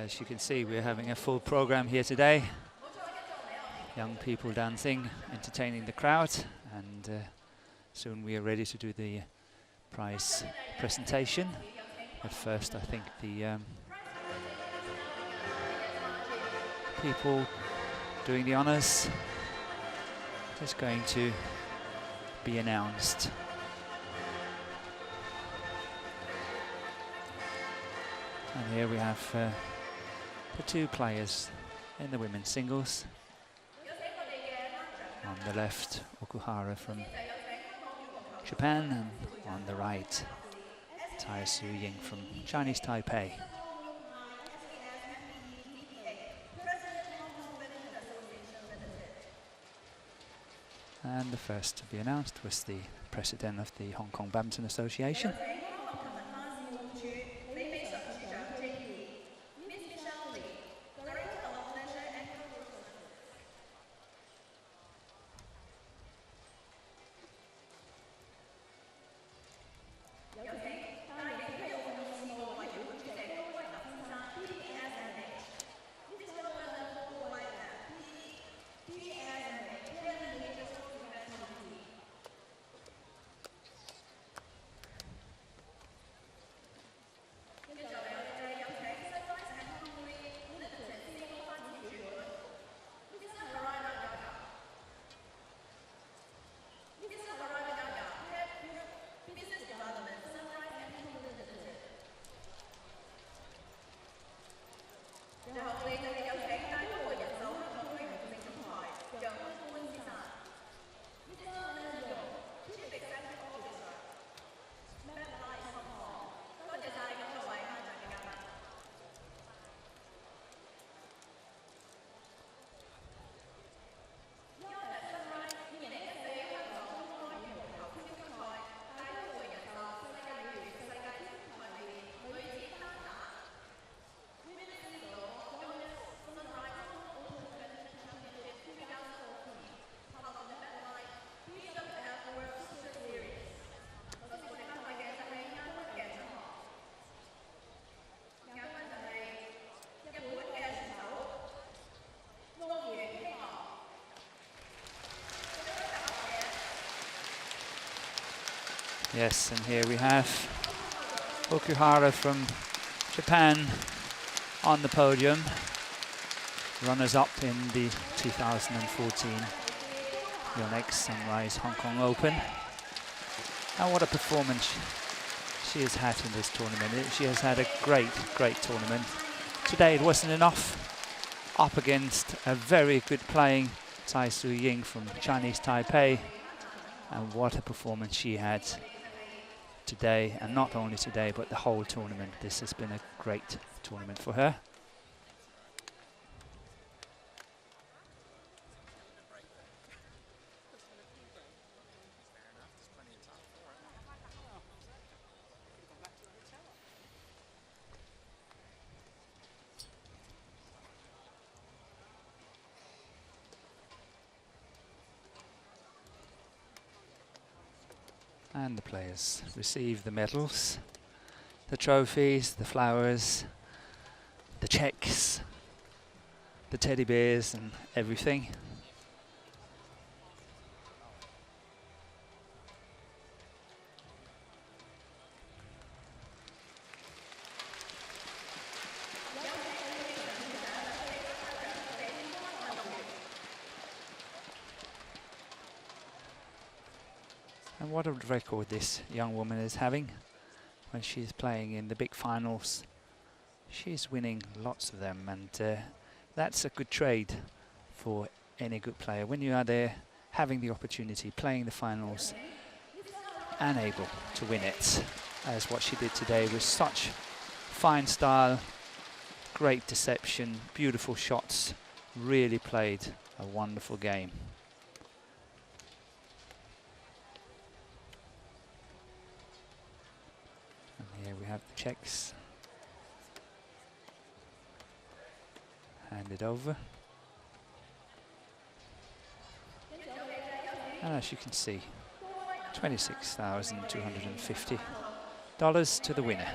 As you can see, we're having a full program here today. Young people dancing, entertaining the crowd, and soon we are ready to do the prize presentation. At first, I think the people doing the honors is going to be announced. And here we have the two players in the women's singles. On the left, Okuhara from Japan, and on the right, Tai Su Ying from Chinese Taipei. And the first to be announced was the president of the Hong Kong Badminton Association. Yes, and here we have Okuhara from Japan on the podium, runners-up in the 2014 Yonex Sunrise Hong Kong Open. And what a performance she has had in this tournament. She has had a great tournament. Today it wasn't enough, up against a very good playing Tai Su Ying from Chinese Taipei. And what a performance she had today, and not only today, but the whole tournament. This has been a great tournament for her. And the players receive the medals, the trophies, the flowers, the checks, the teddy bears and everything. And what a record this young woman is having when she's playing in the big finals. She's winning lots of them, and that's a good trade for any good player. When you are there, having the opportunity, playing the finals, and able to win it, as what she did today with such fine style, great deception, beautiful shots, really played a wonderful game. Here we have the checks handed over, and as you can see, $26,250 to the winner.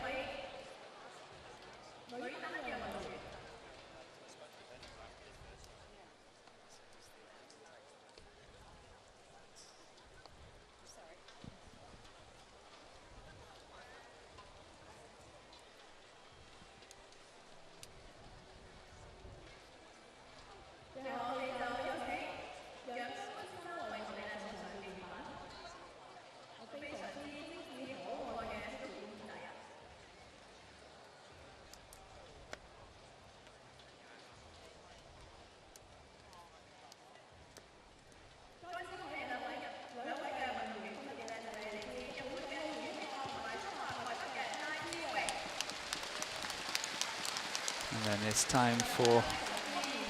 it's time for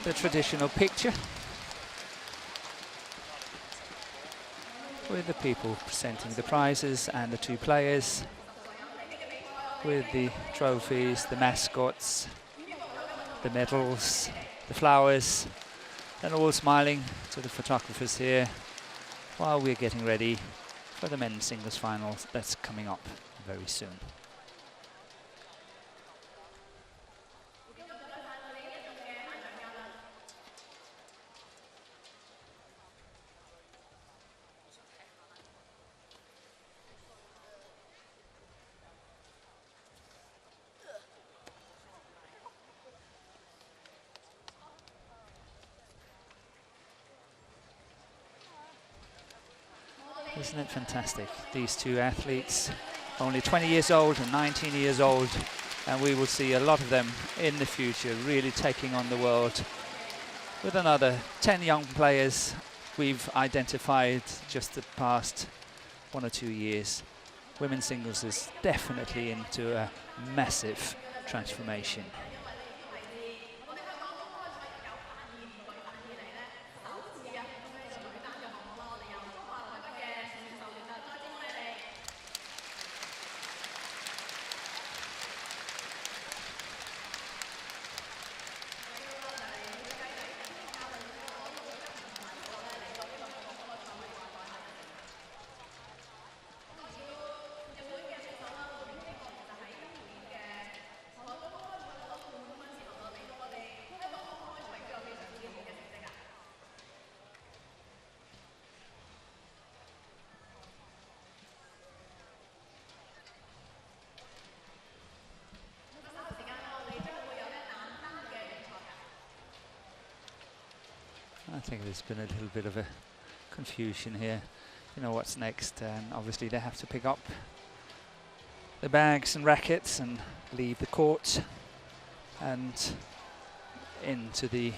the traditional picture with the people presenting the prizes and the 2 players with the trophies, the mascots, the medals, the flowers, and all smiling to the photographers here while we're getting ready for the men's singles finals that's coming up very soon. Isn't it fantastic? These 2 athletes, only 20 years old and 19 years old, and we will see a lot of them in the future really taking on the world. With another 10 young players we've identified just the past 1 or 2 years. Women's singles is definitely into a massive transformation. I think there's been a little bit of a confusion here. You know what's next, and obviously they have to pick up the bags and rackets and leave the court and into the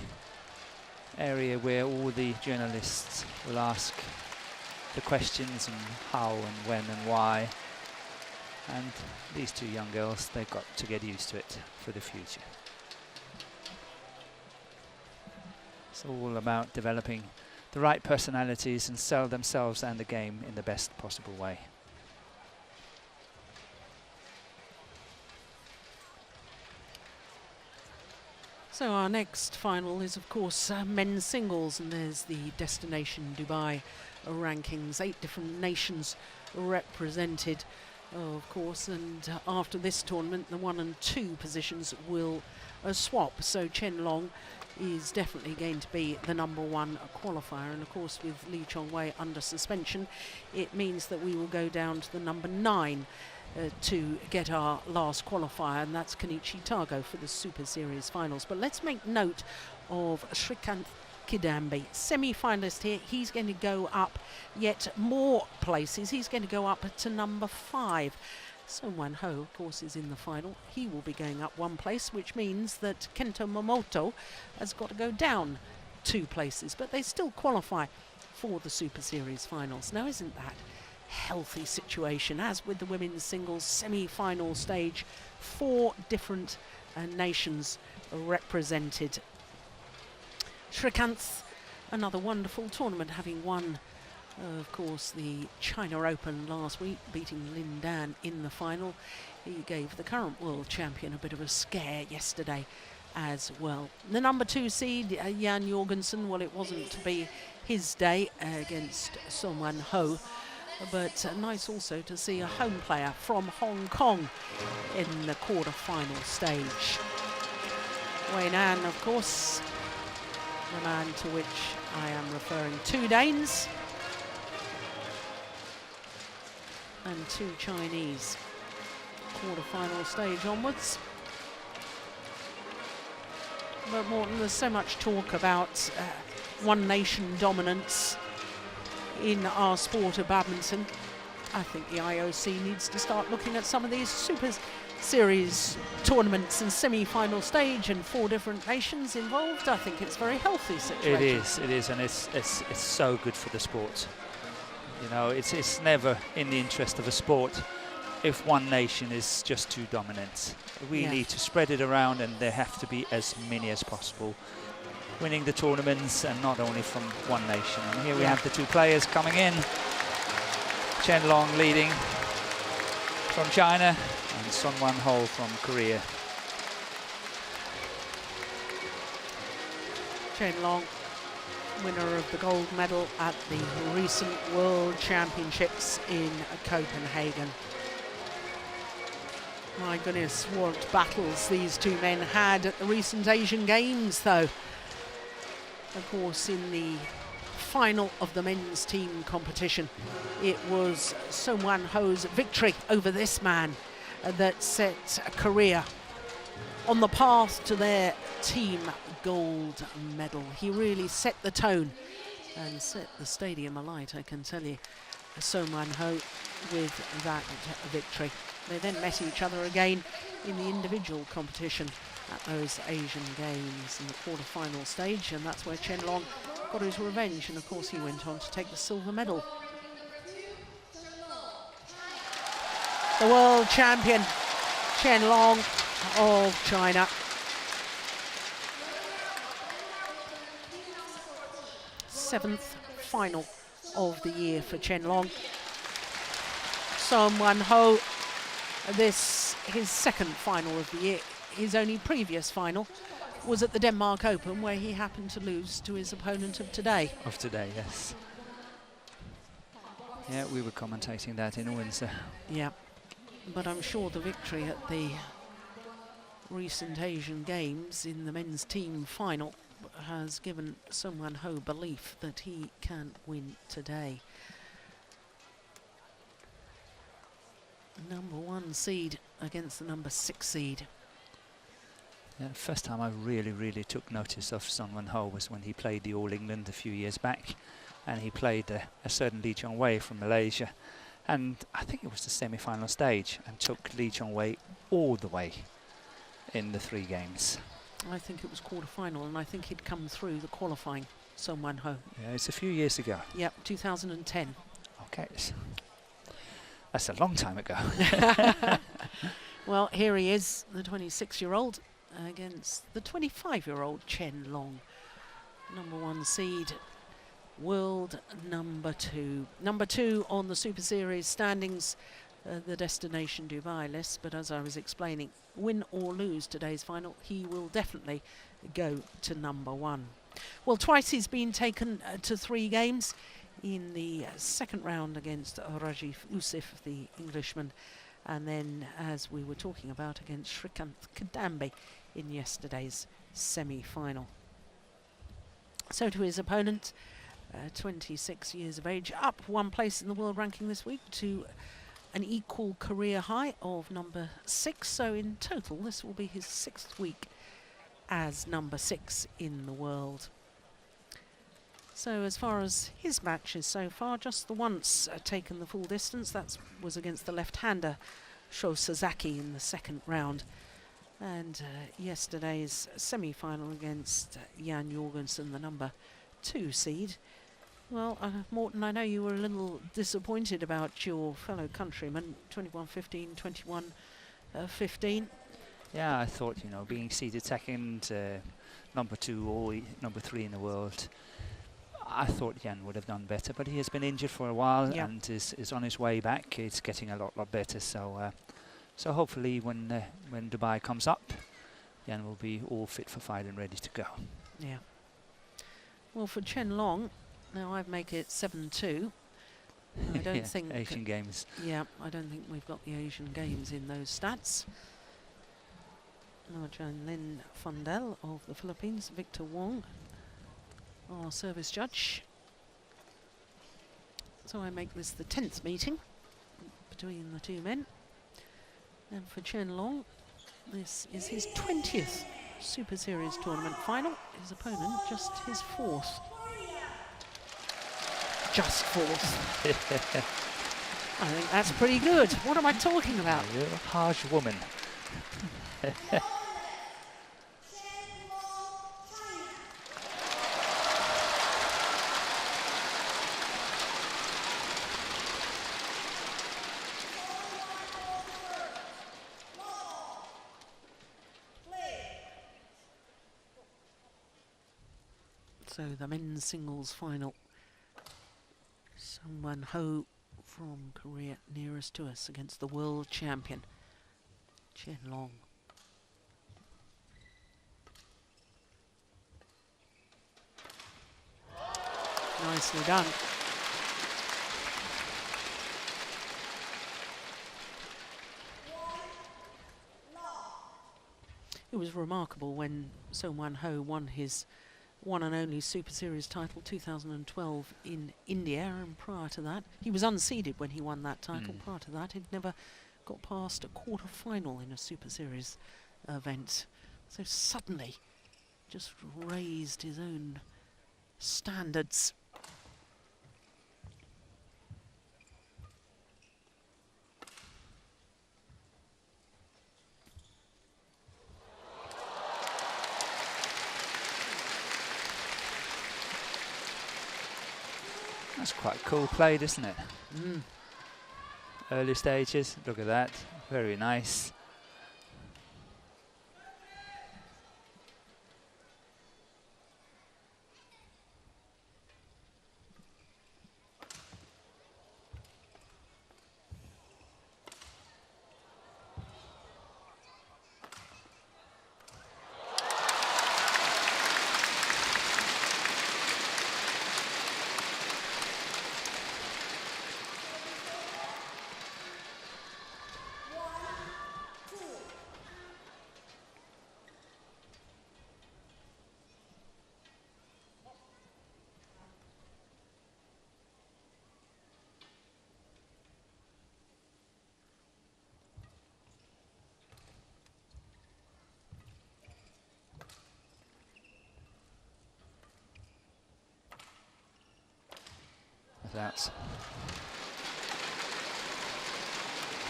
area where all the journalists will ask the questions and how and when and why. And these 2 young girls, they've got to get used to it for the future. It's all about developing the right personalities and sell themselves and the game in the best possible way. So our next final is of course men's singles, and there's the Destination Dubai rankings, 8 different nations represented of course, and after this tournament the 1 and 2 positions will swap. So Chen Long is definitely going to be the #1 qualifier, and of course with Lee Chong-wei under suspension it means that we will go down to the #9 to get our last qualifier, and that's Kenichi Tago for the Super Series finals. But let's make note of Srikanth Kidambi, semi-finalist here. He's going to go up yet more places. He's going to go up to #5. Song Wan-ho, of course, is in the final. He will be going up 1 place, which means that Kento Momoto has got to go down 2 places, but they still qualify for the Super Series finals. Now, isn't that healthy situation? As with the women's singles semi-final stage, 4 different nations represented. Srikanth, another wonderful tournament, having won of course the China Open last week, beating Lin Dan in the final. He gave the current world champion a bit of a scare yesterday as well. The #2 seed, Jan Jorgensen, well, it wasn't to be his day against Song Wan-ho, but nice also to see a home player from Hong Kong in the quarter-final stage. Wei Nan, of course, the man to which I am referring, 2 Danes and 2 Chinese. Quarter-final stage onwards. But Morten, there's so much talk about one nation dominance in our sport of badminton. I think the IOC needs to start looking at some of these Super Series tournaments and semi-final stage and 4 different nations involved. I think it's a very healthy situation. It is, and it's so good for the sport. You know, it's never in the interest of a sport if one nation is just too dominant. We Yeah. need to spread it around, and there have to be as many as possible winning the tournaments, and not only from one nation. And here we have the two players coming in. Chen Long leading from China, and Sun Wan Ho from Korea. Chen Long, winner of the gold medal at the recent World Championships in Copenhagen. My goodness, what battles these two men had at the recent Asian Games, though. Of course, in the final of the men's team competition, it was Sun Wan Ho's victory over this man that set Korea on the path to their team gold medal. He really set the tone and set the stadium alight, I can tell you, Sun Wan Ho, with that victory. They then met each other again in the individual competition at those Asian Games in the quarter-final stage, and that's where Chen Long got his revenge, and of course he went on to take the silver medal. The world champion, Chen Long of China. Seventh final of the year for Chen Long. Sun Wan Ho, this his second final of the year. His only previous final was at the Denmark Open, where he happened to lose to his opponent of today. Of today, yes. Yeah, we were commentating that in Windsor. Yeah, but I'm sure the victory at the recent Asian Games in the men's team final has given Sun Wan Ho belief that he can win today. Number 1 seed against the number 6 seed. Yeah, first time I really took notice of Sun Wan Ho was when he played the All England a few years back, and he played a certain Lee Chong Wei from Malaysia, and I think it was the semi-final stage, and took Lee Chong Wei all the way in the 3 games. I think it was quarter-final, and I think he'd come through the qualifying, Sun Wan Ho. Yeah, it's a few years ago. Yep, 2010. Okay, that's a long time ago. Well, here he is, the 26-year-old, against the 25-year-old Chen Long. Number 1 seed, world number 2. Number 2 on the Super Series standings, the destination Dubai list, but as I was explaining, win or lose today's final, he will definitely go to number 1. Well, twice he's been taken to 3 games. In the second round against Rajiv Usif, the Englishman, and then, as we were talking about, against Srikanth Kadambi in yesterday's semi-final. So to his opponent, 26 years of age, up 1 place in the world ranking this week to an equal career high of number 6. So in total, this will be his 6th week as number 6 in the world. So as far as his matches so far, just the once taken the full distance. That was against the left-hander Sho Sasaki in the second round. And yesterday's semi-final against Jan Jorgensen, the number 2 seed. Well, Morten, I know you were a little disappointed about your fellow countryman, 21-15, 21-15. Yeah, I thought, you know, being seeded second, number 2 or number 3 in the world, I thought Jan would have done better, but he has been injured for a while and is on his way back. It's getting a lot better. So so hopefully when Dubai comes up, Jan will be all fit for fight and ready to go. Yeah. Well, for Chen Long, now I'd make it 7-2. I don't think Asian Games. Yeah, I don't think we've got the Asian Games in those stats. Narjan Lin Fundel of the Philippines, Victor Wong, our service judge. So I make this the 10th meeting between the two men. And for Chen Long, this is his 20th Super Series tournament final. His opponent just his 4th. Just 4th. I think that's pretty good. What am I talking about? You're a harsh woman. So the men's singles final. Sung-Wan Ho from Korea, nearest to us, against the world champion, Chen Long. Nicely done. It was remarkable when Sung-Wan Ho won his one and only Super Series title 2012 in India, and prior to that he was unseeded when he won that title. Prior to that he'd never got past a quarter-final in a Super Series event, so suddenly just raised his own standards. That's quite cool played, isn't it? Early stages, look at that, very nice. That's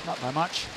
not by much.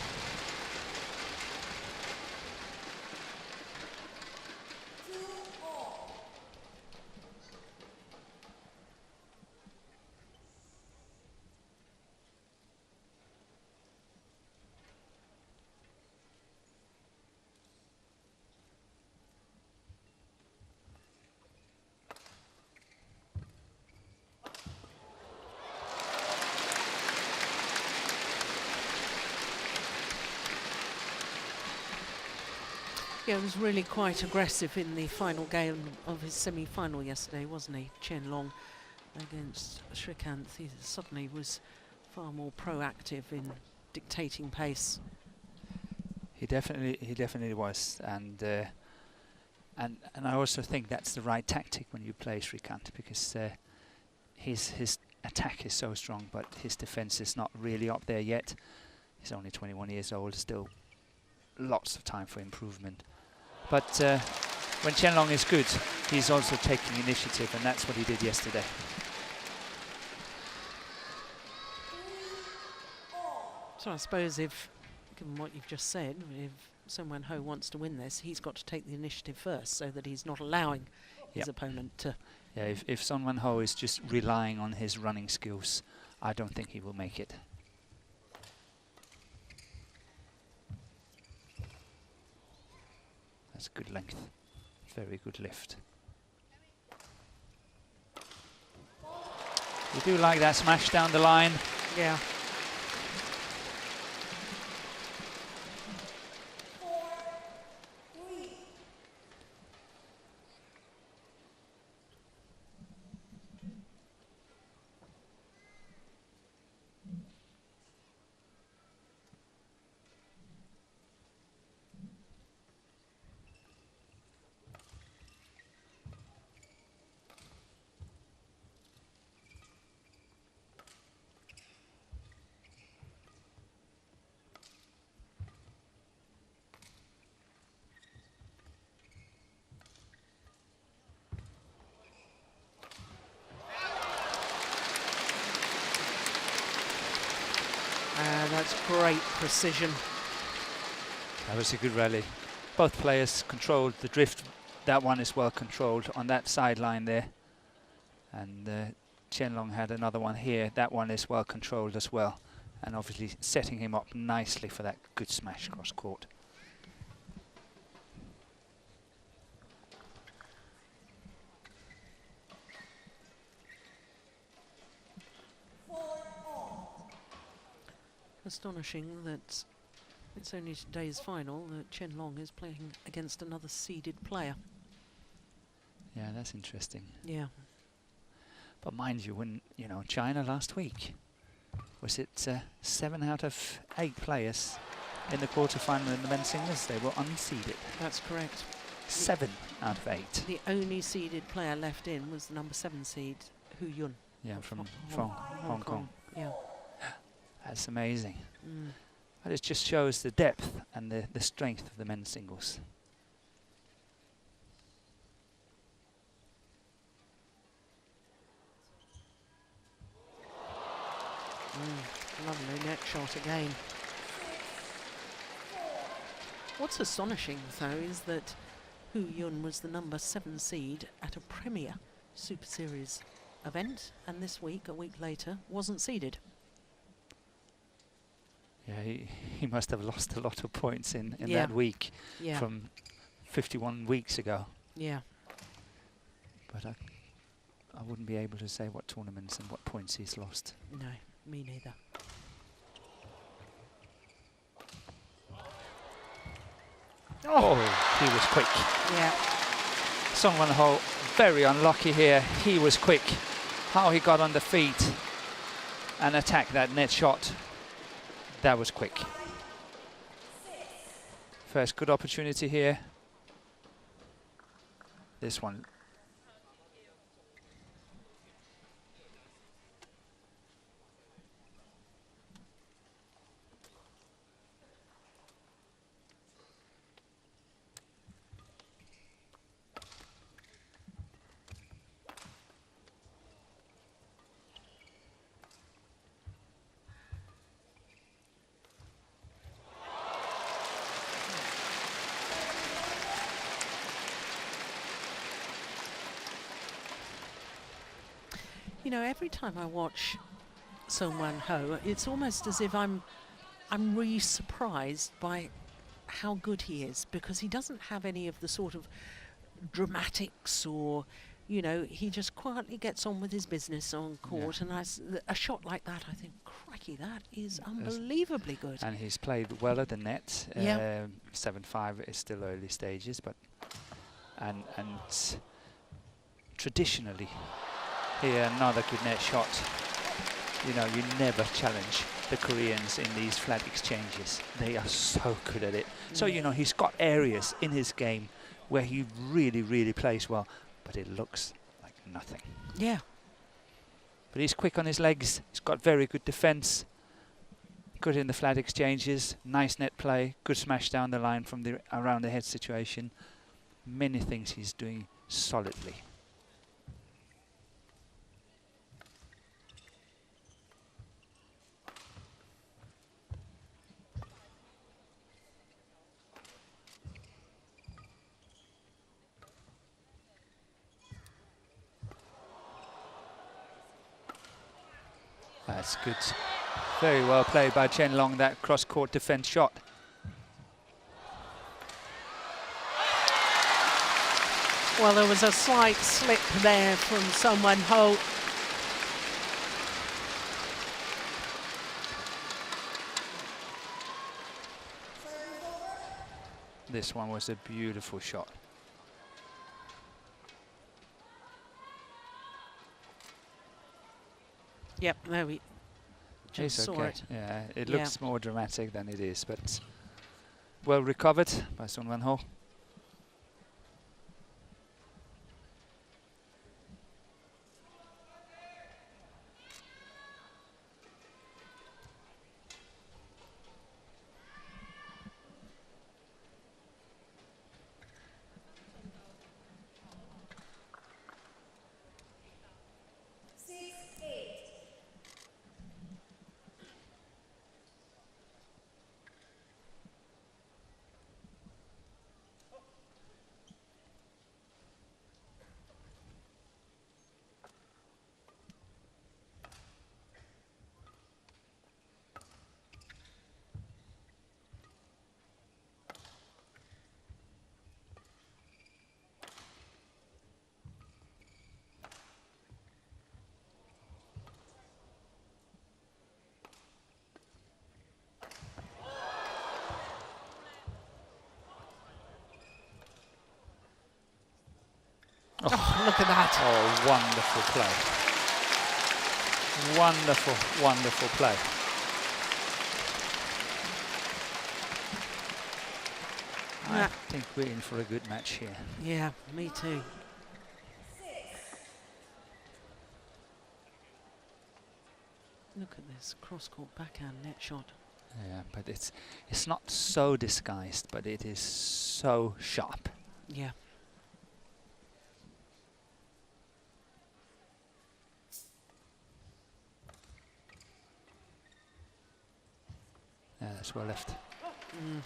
Yeah, he was really quite aggressive in the final game of his semi-final yesterday, wasn't he? Chen Long against Srikanth. He suddenly was far more proactive in dictating pace. He definitely was, and I also think that's the right tactic when you play Srikanth, because his attack is so strong, but his defense is not really up there yet. He's only 21 years old, still lots of time for improvement. But when Chen Long is good, he's also taking initiative, and that's what he did yesterday. So I suppose if, given what you've just said, if Sung-Wan Ho wants to win this, he's got to take the initiative first, so that he's not allowing his opponent to... Yeah, if Sung-Wan Ho is just relying on his running skills, I don't think he will make it. That's good length, very good lift. You do like that smash down the line. Yeah. That's great precision. That was a good rally. Both players controlled the drift. That one is well controlled on that sideline there. And Chen Long had another one here. That one is well controlled as well. And obviously setting him up nicely for that good smash cross court. astonishing that it's only today's final that Chen Long is playing against another seeded player. Yeah, that's interesting. Yeah. But mind you, when, you know, China last week, was it 7 out of 8 players in the quarterfinal in the men's singles? They were unseeded. That's correct. 7 out of 8. The only seeded player left in was the number 7 seed, Hu Yun. Yeah, from Hong Kong. Yeah. That's amazing. Mm. But it just shows the depth and the strength of the men's singles. Lovely net shot again. What's astonishing, though, is that Hu Yun was the number 7 seed at a Premier Super Series event, and this week, a week later, wasn't seeded. Yeah, he must have lost a lot of points in Yeah. that week Yeah. from 51 weeks ago. Yeah. But I wouldn't be able to say what tournaments and what points he's lost. No, me neither. Oh, he was quick. Yeah. Song Wan Ho, very unlucky here. He was quick. How he got on the feet and attacked that net shot. That was quick. First good opportunity here. This one. You know, every time I watch Song Wan Ho, it's almost as if I'm really surprised by how good he is, because he doesn't have any of the sort of dramatics or, you know, he just quietly gets on with his business on court. Yeah. And a shot like that, I think, crikey, that is unbelievably good. And he's played well at the net. Yeah. 7-5 is still early stages, but and traditionally here another good net shot. You know, you never challenge the Koreans in these flat exchanges. They are so good at it. So, you know, he's got areas in his game where he really, really plays well, but it looks like nothing. Yeah. But he's quick on his legs. He's got very good defense. Good in the flat exchanges. Nice net play. Good smash down the line from the around the head situation. Many things he's doing solidly. That's good. Very well played by Chen Long, that cross-court defense shot. Well, there was a slight slip there from Song Wan Ho. This one was a beautiful shot. Yep, there we just It's saw okay. it. Yeah, it Yeah. looks more dramatic than it is, but well recovered by Song Wan Ho. look at that. Oh, wonderful play. Wonderful, wonderful play. I think we're in for a good match here. Yeah, me too. Look at this cross-court backhand net shot. Yeah, but it's not so disguised, but it is so sharp. Yeah. Yeah, that's well left. Mm.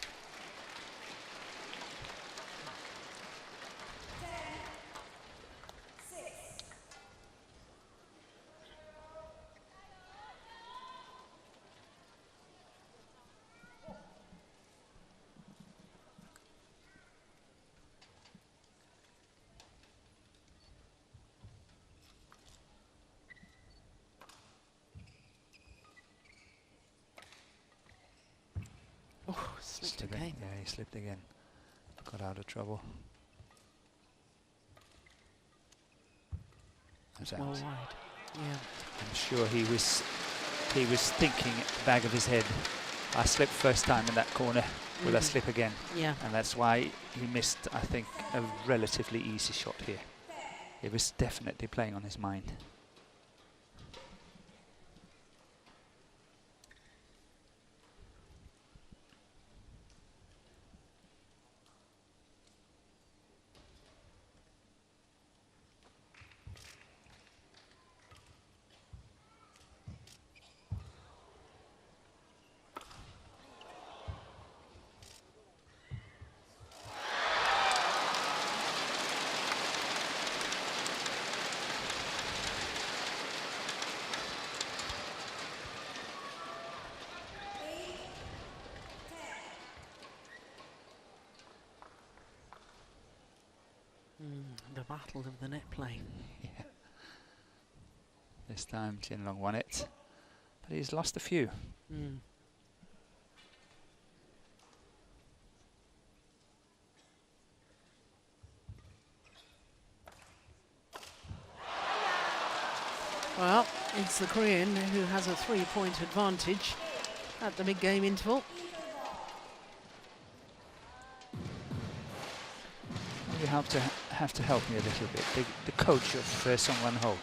Oh, slipped again. Yeah, he slipped again. Got out of trouble. That's Well out. wide. Yeah. I'm sure he was thinking at the back of his head, I slipped first time in that corner, will I slip again? Yeah. And that's why he missed, I think, a relatively easy shot here. It was definitely playing on his mind. The battle of the net play. Yeah. This time Jinlong won it, but he's lost a few. Mm. Well, it's the Korean who has a 3-point advantage at the mid-game interval. You have to help me a little bit. The coach of Song Wan Ho,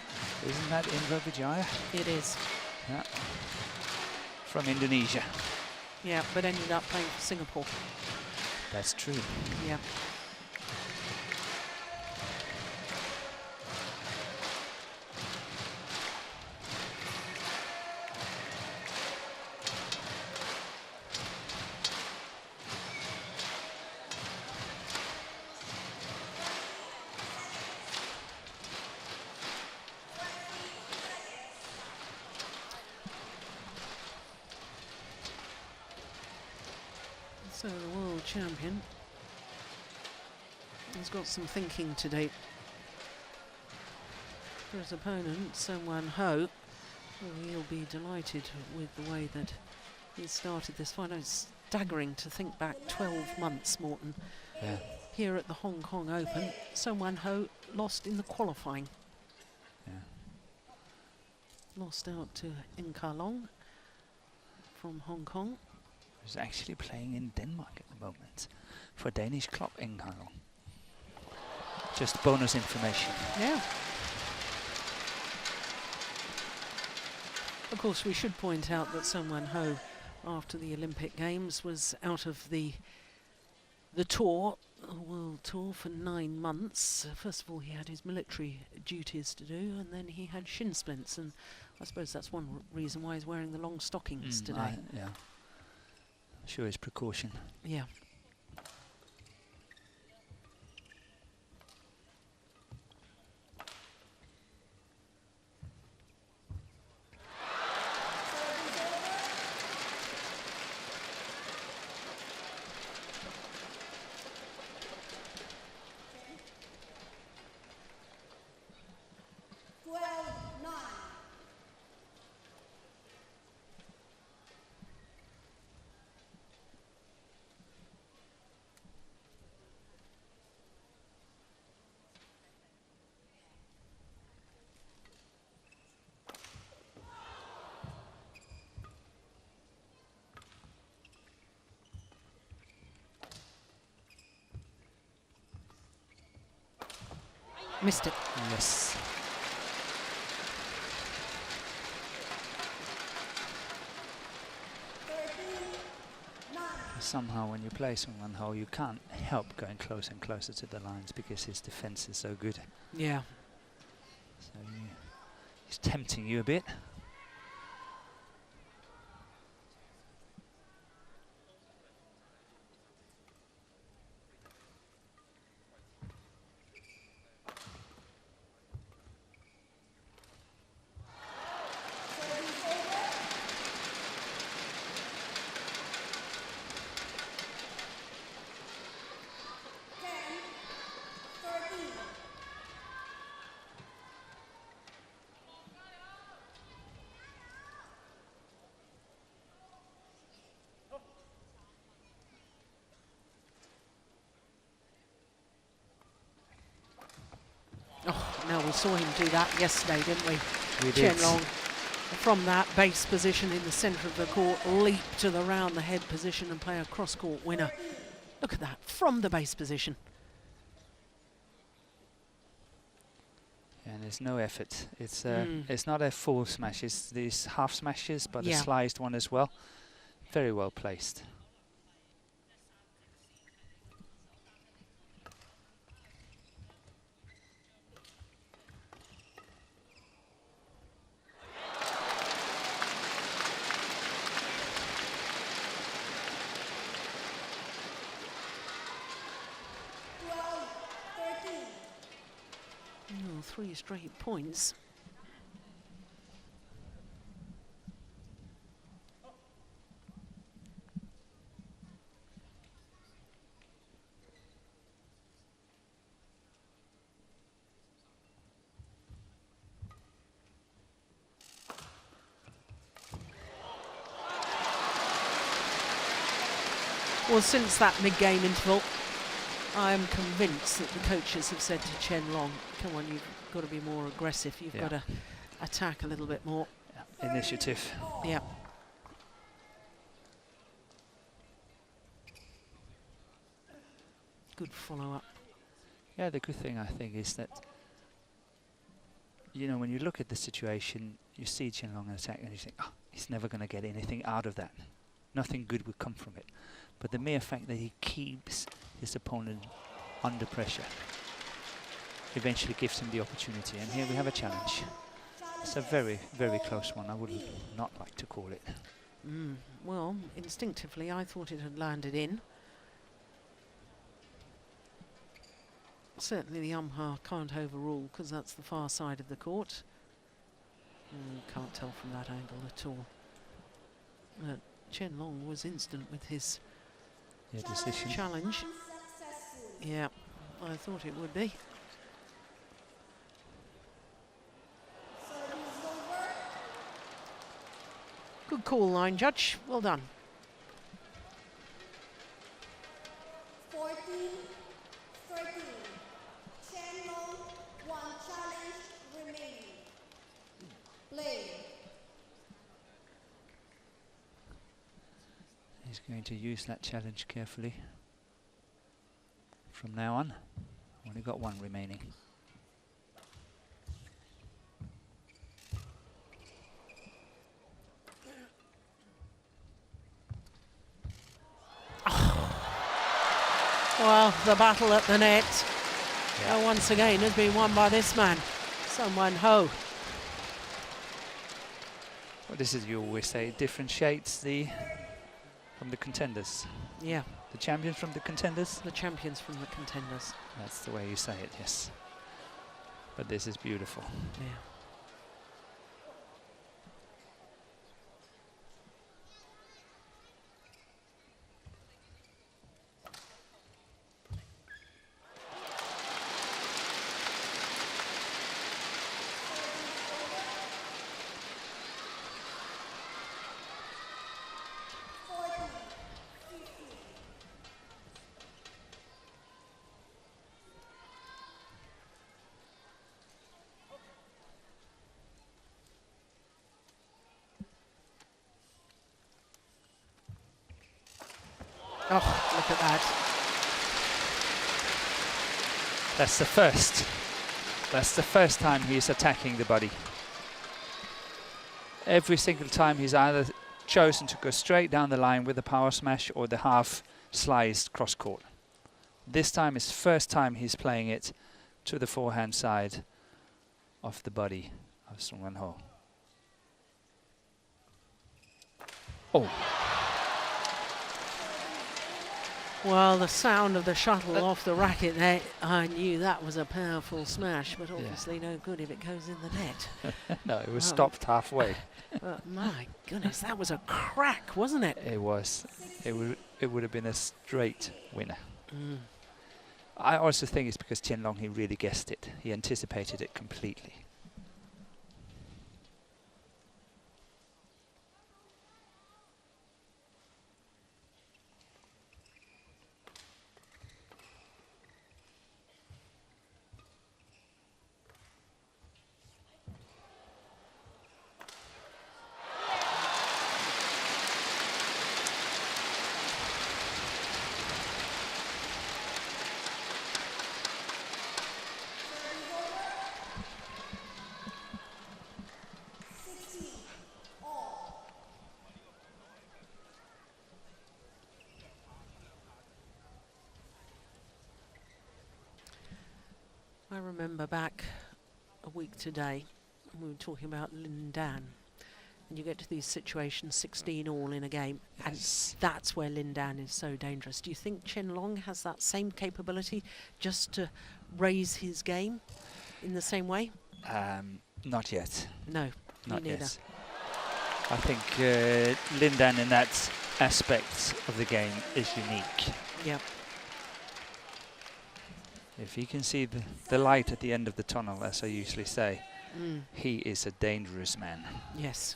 isn't that Indra Vijaya? It is. Yeah. From Indonesia. Yeah, but ended up playing for Singapore. That's true. Yeah. So the world champion has got some thinking to do. For his opponent, Song Wan Ho, well, he'll be delighted with the way that he started this fight. It's staggering to think back 12 months, Morton. Yeah. Here at the Hong Kong Open, Song Wan Ho lost in the qualifying. Yeah. Lost out to In Ka Long from Hong Kong. He's actually playing in Denmark at the moment for Danish club in Kong. Just bonus information. Yeah. Of course, we should point out that Song Wan Ho, after the Olympic Games, was out of the tour, world tour, for 9 months. First of all, he had his military duties to do, and then he had shin splints, and I suppose that's one reason why he's wearing the long stockings today. Yeah. Sure, it's precaution. Yeah. Missed it. Yes. Somehow when you play someone hole, you can't help going closer and closer to the lines because his defense is so good. Yeah. So he's tempting you a bit. Oh, now we saw him do that yesterday, didn't we? We did. Chen Long, from that base position in the centre of the court, leap to the round the head position and play a cross-court winner. Look at that, from the base position. And there's no effort. It's not a full smash. It's these half smashes, but a sliced one as well. Very well placed. Oh, 3 straight points. Well, since that mid-game interval, I am convinced that the coaches have said to Chen Long, come on, you've got to be more aggressive. You've got to attack a little bit more. Yeah. Initiative. Yeah. Good follow-up. Yeah, the good thing, I think, is that, you know, when you look at the situation, you see Chen Long attack and you think, oh, he's never going to get anything out of that. Nothing good would come from it. But the mere fact that he keeps his opponent under pressure eventually gives him the opportunity. And here we have a challenge. It's a very, very close one. I would not like to call it. Well, instinctively, I thought it had landed in. Certainly the umpire can't overrule because that's the far side of the court. Can't tell from that angle at all. Chen Long was instant with his decision. Challenge. Yeah, I thought it would be. Good call, line judge. Well done. 14-13. Chen Long, 1 challenge remaining. Play. He's going to use that challenge carefully. From now on, only got 1 remaining. Well, the battle at the net once again has been won by this man, Sun Wan Ho. Well, this is, you always say, it differentiates from the contenders. Yeah. The champions from the contenders? The champions from the contenders. That's the way you say it, yes. But this is beautiful. Yeah. Oh, look at that. That's the first That's the first time he's attacking the body. Every single time he's either chosen to go straight down the line with the power smash or the half sliced cross court. This time is first time he's playing it to the forehand side of the body of Sung Won Ho. Oh. Well, the sound of the shuttle off the racket there, I knew that was a powerful smash, but obviously no good if it goes in the net. No, it was stopped halfway. My goodness, that was a crack, wasn't it? It was. It would have been a straight winner. Mm. I also think it's because Chen Long, he really guessed it. He anticipated it completely. I remember back a week today, we were talking about Lin Dan, and you get to these situations, 16 all in a game, and that's where Lin Dan is so dangerous. Do you think Chen Long has that same capability, just to raise his game in the same way? Not yet. No, Not me neither. yet. I think Lin Dan in that aspect of the game is unique. Yep. If he can see the light at the end of the tunnel, as I usually say, he is a dangerous man. Yes.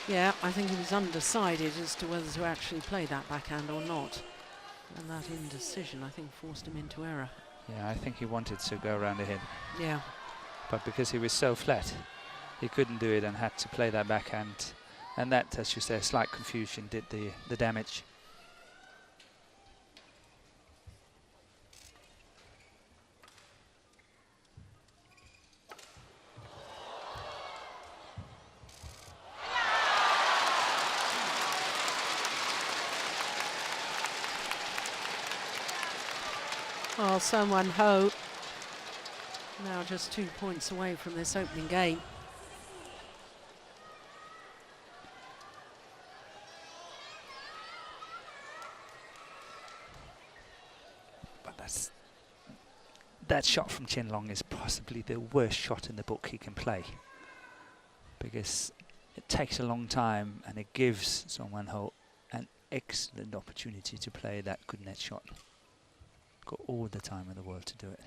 Yeah, I think he was undecided as to whether to actually play that backhand or not. And that indecision, I think, forced him into error. Yeah, I think he wanted to go around the head. Yeah. But because he was so flat, he couldn't do it and had to play that backhand. And that, as you say, slight confusion did the damage. Well, Sung Won Ho now just 2 points away from this opening game. But that shot from Chen Long is possibly the worst shot in the book he can play, because it takes a long time and it gives Sung Won Ho an excellent opportunity to play that good net shot. Got all the time in the world to do it.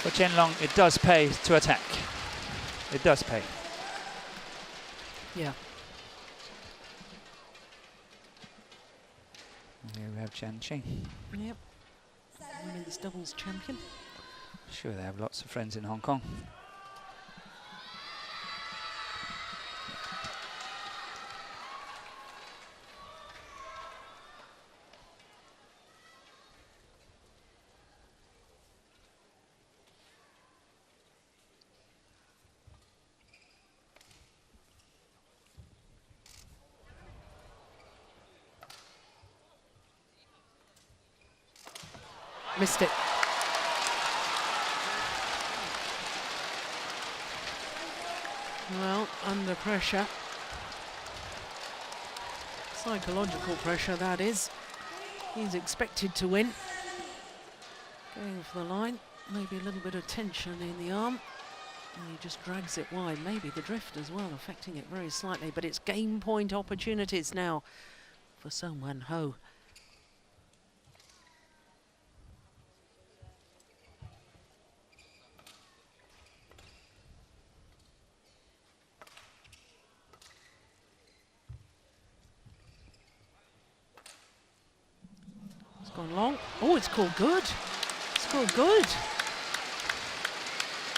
For Chen Long, it does pay to attack. It does pay. Yeah. Here we have Chen Qing. Yep. Women's doubles champion. Sure, they have lots of friends in Hong Kong. Missed it. Well, under pressure. Psychological pressure, that is. He's expected to win. Going for the line. Maybe a little bit of tension in the arm. And he just drags it wide. Maybe the drift as well, affecting it very slightly. But it's game point opportunities now for Sung Won Ho. Gone long. Oh, it's called good. It's called good.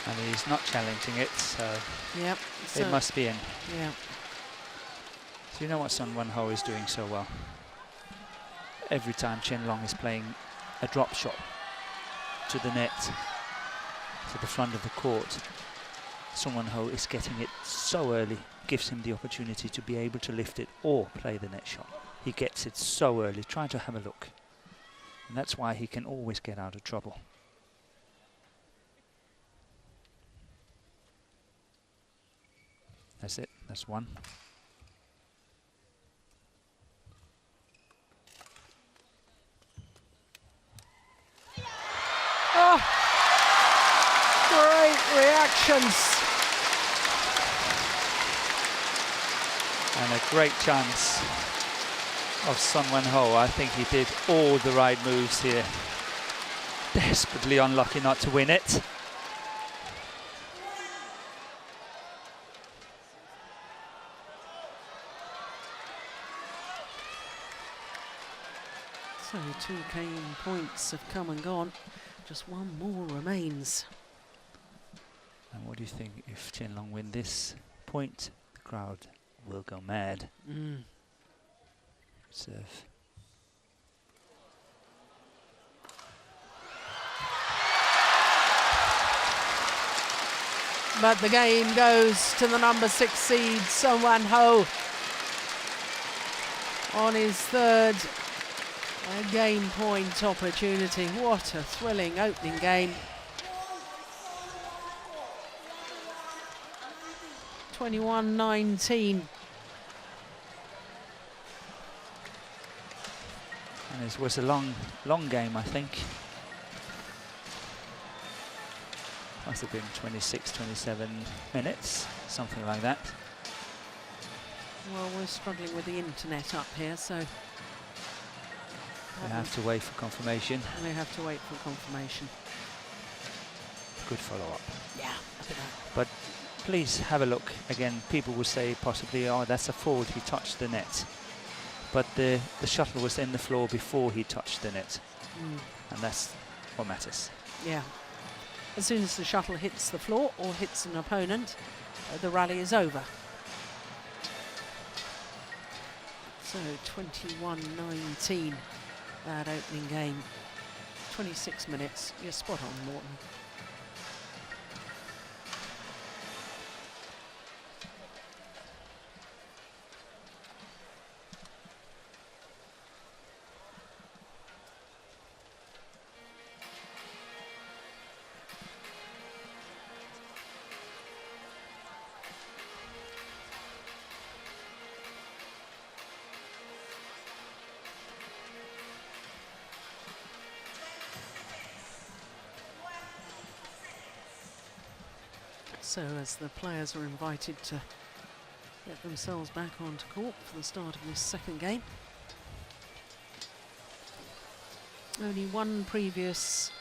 And he's not challenging it, so Yep. it must be in. Yeah. So you know what Sun Won-ho is doing so well? Every time Chen Long is playing a drop shot to the net, to the front of the court, Sun Won-ho is getting it so early, gives him the opportunity to be able to lift it or play the net shot. He gets it so early. Try to have a look. And that's why he can always get out of trouble. That's it. That's one. Oh, great reactions. And a great chance of Sun Won-ho. I think he did all the right moves here. Desperately unlucky not to win it. So 2 game points have come and gone. Just one more remains. And what do you think if Chen Long win this point? The crowd will go mad. Serve. But the game goes to the number 6 seed, Sun Won-ho, on his third game point opportunity. What a thrilling opening game. 21-19. And this was a long game, I think. Must have been 26, 27 minutes, something like that. Well, we're struggling with the internet up here, so We have to wait for confirmation. we have to wait for confirmation. Good follow-up. Yeah, look at that. But please have a look. Again, people will say possibly, oh, that's a fault, he touched the net. But the shuttle was in the floor before he touched the net. And that's what matters. Yeah. As soon as the shuttle hits the floor or hits an opponent, the rally is over. So 21-19, that opening game. 26 minutes. You're spot on, Morton. So as the players are invited to get themselves back onto court for the start of this second game. Only one previous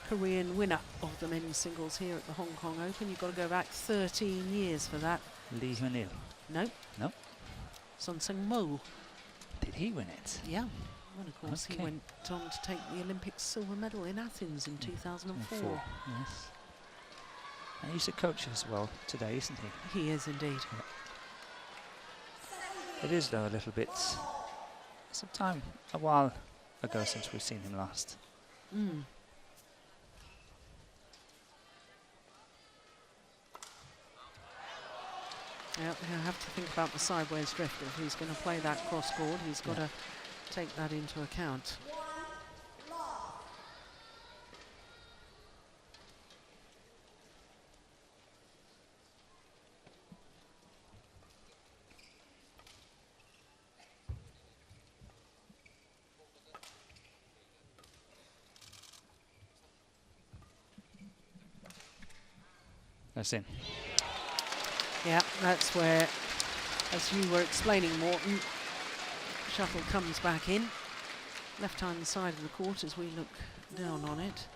Korean winner of the men's singles here at the Hong Kong Open. You've got to go back 13 years for that. Lee Hyun-il. No. No. Son Seung-mo. Did he win it? Yeah. And of course he Okay. went on to take the Olympic silver medal in Athens in 2004. Yes. And he's a coach as well today, isn't he? He is indeed. It is, though, a little bit. Some time, a while ago since we've seen him last. Yeah, he'll have to think about the sideways drift. If he's going to play that cross court, he's got to take that into account. That's in. Yeah, that's where, as you were explaining, Morton, shuttle comes back in. Left-hand side of the court as we look down on it.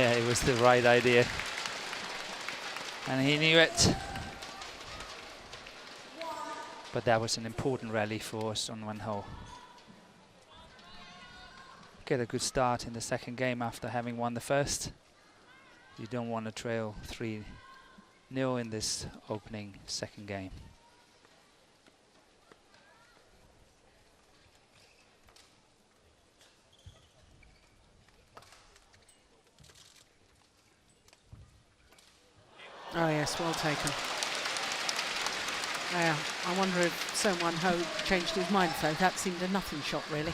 Yeah, it was the right idea. And he knew it. But that was an important rally for Sun Won-ho. Get a good start in the second game after having won the first. You don't want to trail 3-0 in this opening second game. Oh yes, well taken. Yeah, I wonder if Sun Won-ho changed his mind though. That seemed a nothing shot really.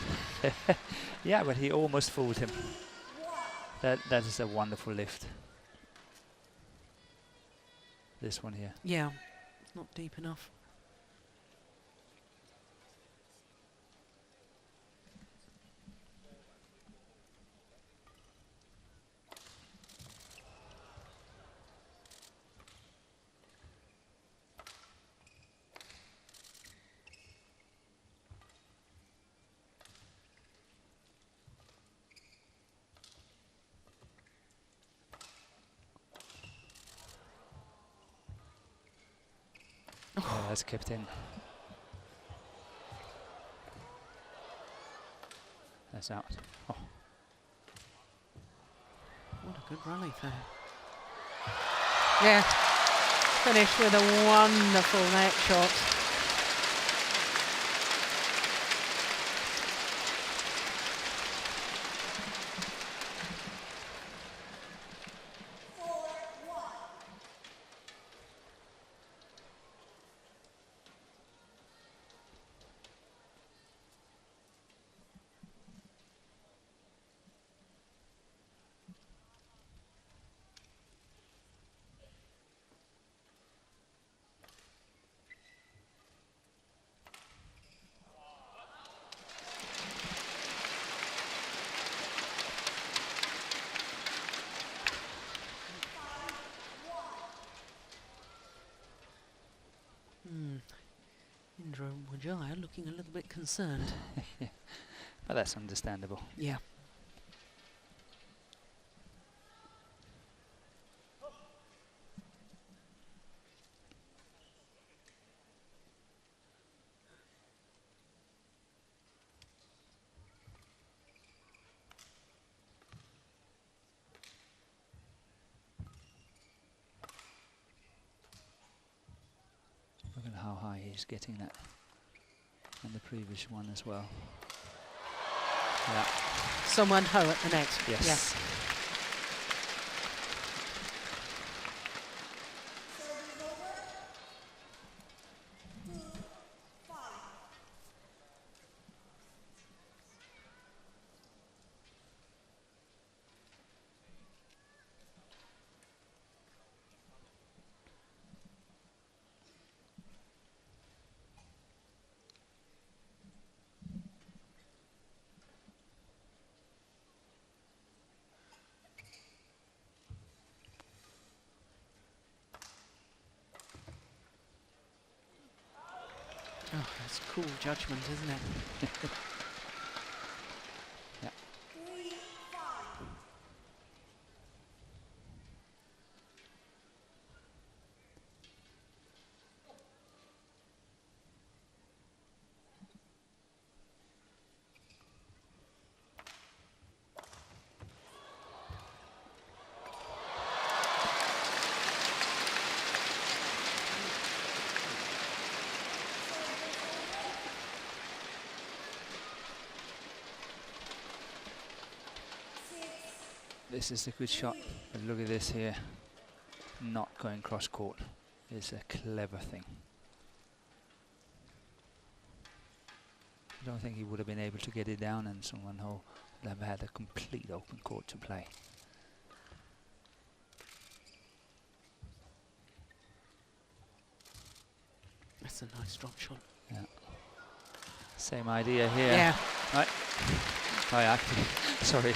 Yeah, but he almost fooled him. That is a wonderful lift. This one here. Yeah, not deep enough. Yeah, that's kept in. That's out. Oh. What a good rally there. Yeah, finished with a wonderful net shot. Indra Wajaya looking a little bit concerned. But that's understandable. Yeah. Look at how high he's getting that. And the previous one as well. Yeah. Sun Won-ho at the net. Yes. Yeah. Oh, that's cool judgment, isn't it? Yeah. This is a good shot, but look at this here. Not going cross court is a clever thing. I don't think he would have been able to get it down, and Sun Won-ho would have had a complete open court to play. That's a nice drop shot. Yeah. Same idea here. Yeah. Right. Oh, yeah, actually, sorry.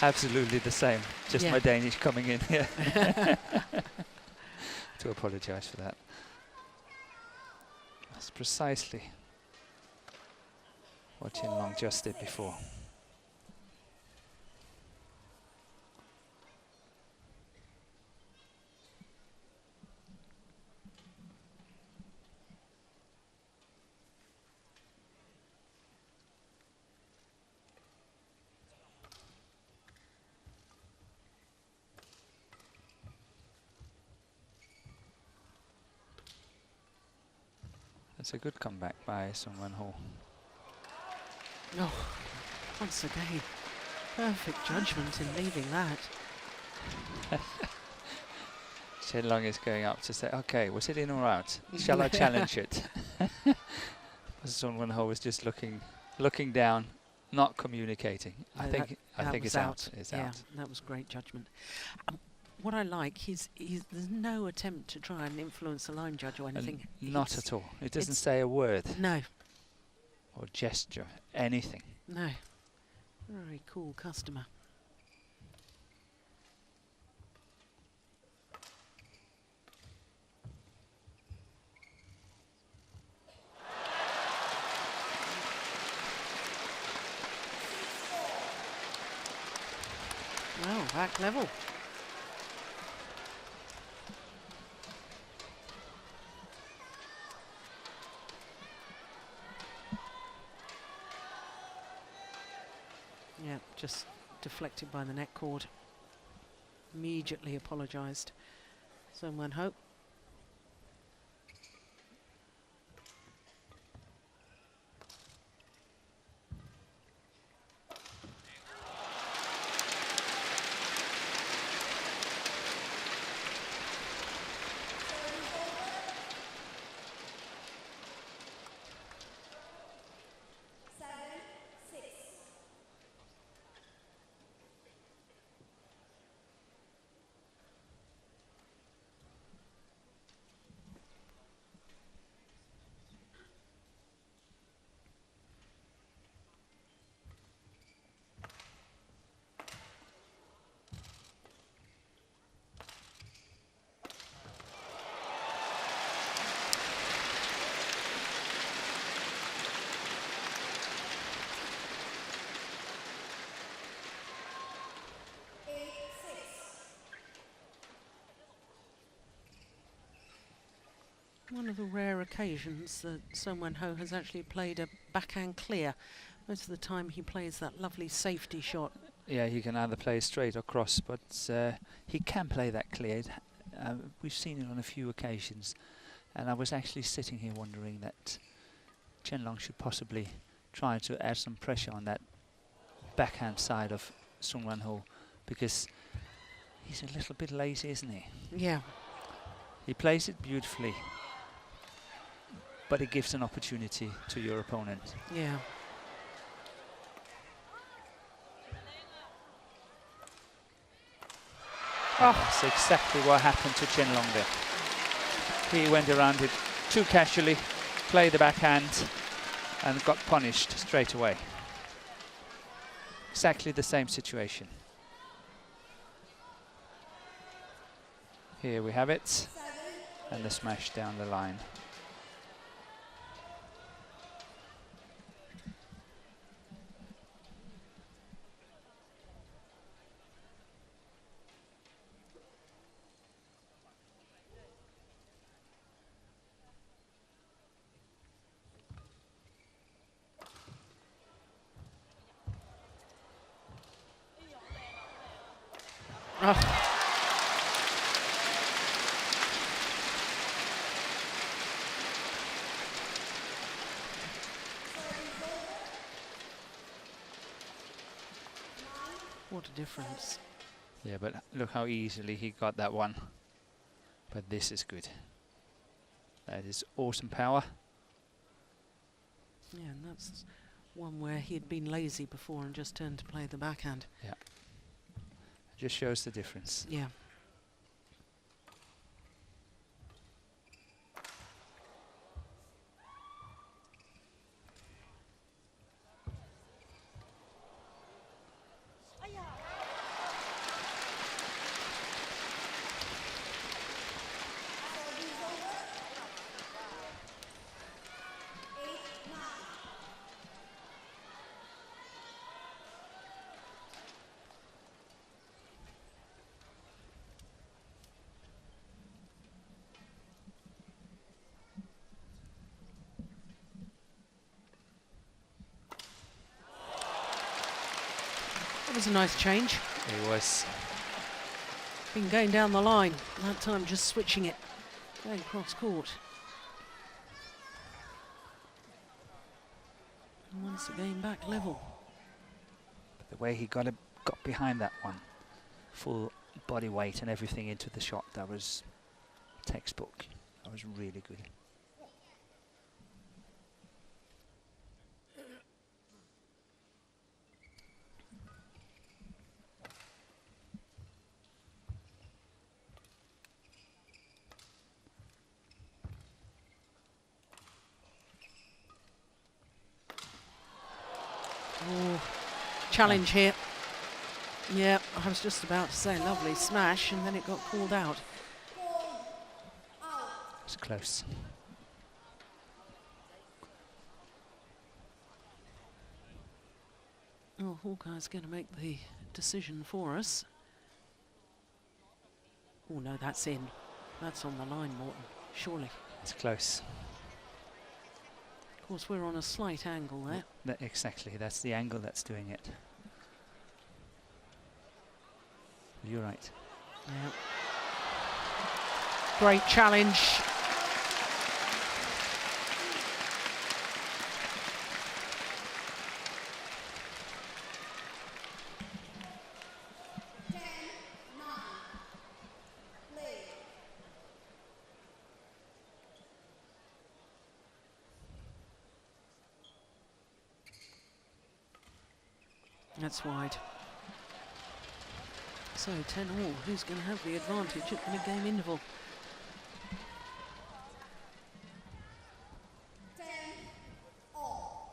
Absolutely the same. Just my Danish coming in here. To apologize for that. That's precisely what Chin Long just did before. It's a good comeback by Sung Won-ho. Oh, once again, perfect judgment in leaving that. Chen Long is going up to say, okay, was it in or out? Shall I challenge it? Sung Won-ho was just looking down, not communicating. I think it's out. It's out. That was great judgment. What I like is there's no attempt to try and influence the line judge or anything. Not at all. It doesn't say a word. No. Or gesture, anything. No. Very cool customer. Well, back level. Yeah, just deflected by the net cord. Immediately apologised. Sung Won-ho. One of the rare occasions that Sung Won-ho has actually played a backhand clear. Most of the time he plays that lovely safety shot. Yeah, he can either play straight or cross, but he can play that clear. We've seen it on a few occasions, and I was actually sitting here wondering that Chen Long should possibly try to add some pressure on that backhand side of Sung Won-ho, because he's a little bit lazy, isn't he? Yeah. He plays it beautifully, but it gives an opportunity to your opponent. Yeah. Oh. That's exactly what happened to Chen Long there. He went around it too casually, played the backhand, and got punished straight away. Exactly the same situation. Here we have it, and the smash down the line. Oh. What a difference. Yeah, but look how easily he got that one. But this is good. That is awesome power. Yeah, and that's one where he had been lazy before and just turned to play the backhand. Yeah. Just shows the difference. Yeah. That was a nice change. It was. Been going down the line. That time just switching it. Going cross court. Once again, back level. But the way he got behind that one, full body weight and everything into the shot, that was textbook. That was really good. Oh, challenge here. Yeah, I was just about to say lovely smash, and then it got called out. It's close. Oh, Hawkeye's going to make the decision for us. Oh no, that's in. That's on the line, Morton. Surely. It's close. Of course, we're on a slight angle there. Exactly, that's the angle that's doing it. You're right. Yeah. Great challenge. That's wide. So 10-all, who's going to have the advantage at the mid-game interval? 10-all.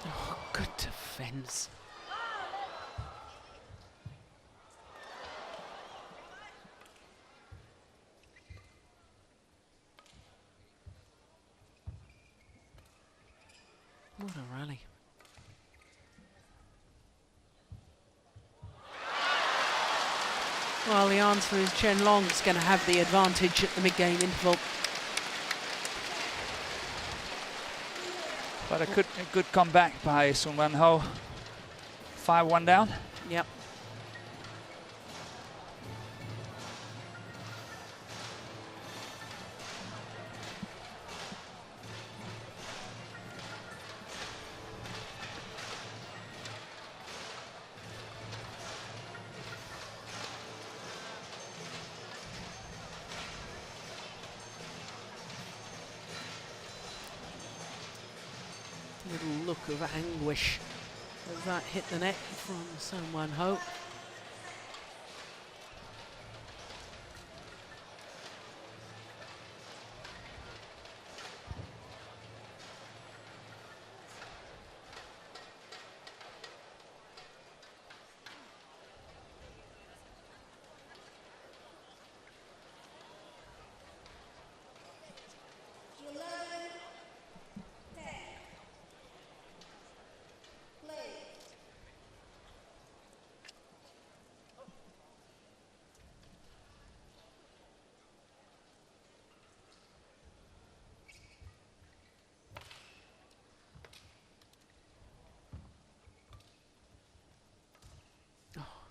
Oh, good defence. What a rally. Well, the answer is Chen Long's going to have the advantage at the mid-game interval. But a good comeback by Sun Wan Ho. 5-1 down. Yep. Little look of anguish as that hit the net from Sun Wan Ho.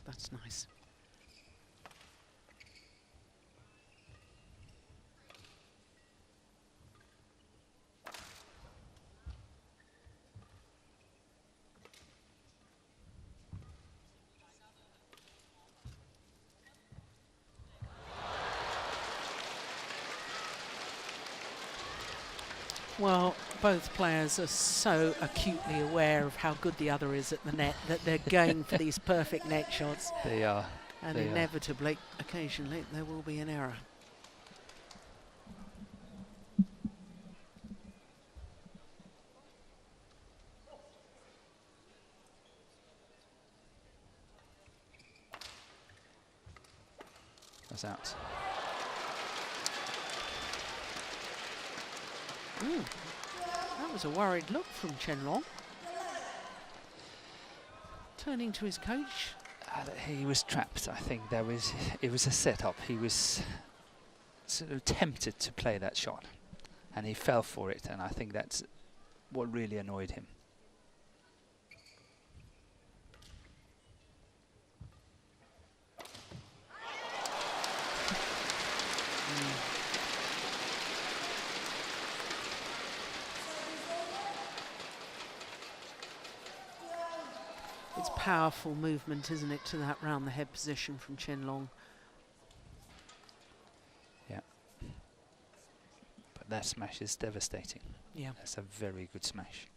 That's nice. Well, both players are so acutely aware of how good the other is at the net that they're going for these perfect net shots. They are. And inevitably, occasionally, there will be an error. That's out. That was a worried look from Chen Long. Turning to his coach. He was trapped, I think. It was a setup. He was sort of tempted to play that shot. and he fell for it, and I think that's what really annoyed him. It's powerful movement, isn't it, to that round the head position from Chen Long. Yeah. But that smash is devastating. Yeah. That's a very good smash.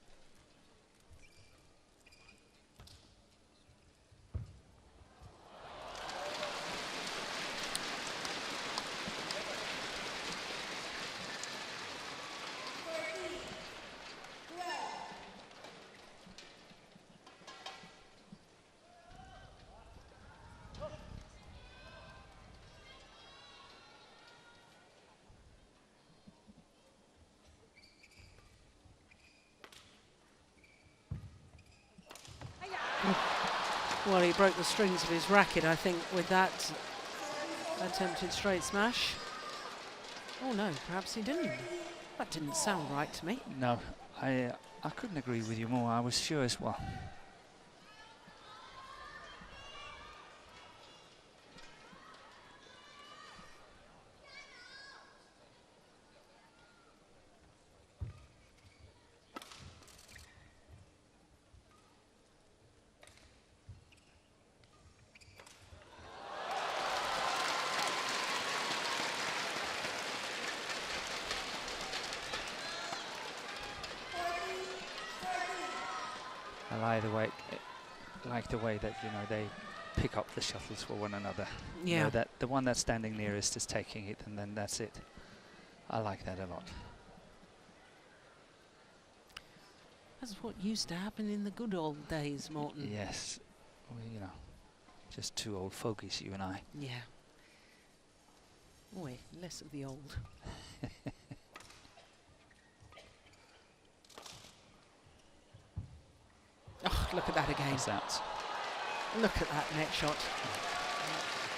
Well, he broke the strings of his racket, I think, with that attempted straight smash. Oh no, perhaps he didn't. That didn't sound right to me. No, I couldn't agree with you more. I was sure as well. I like the way that, you know, they pick up the shuttles for one another. Yeah. You know, that the one that's standing nearest is taking it, and then that's it. I like that a lot. That's what used to happen in the good old days, Morton. Yes, well, you know, just two old fogies, you and I. Yeah. Wait, less of the old. Oh, look at that again. That's out. Look at that net shot.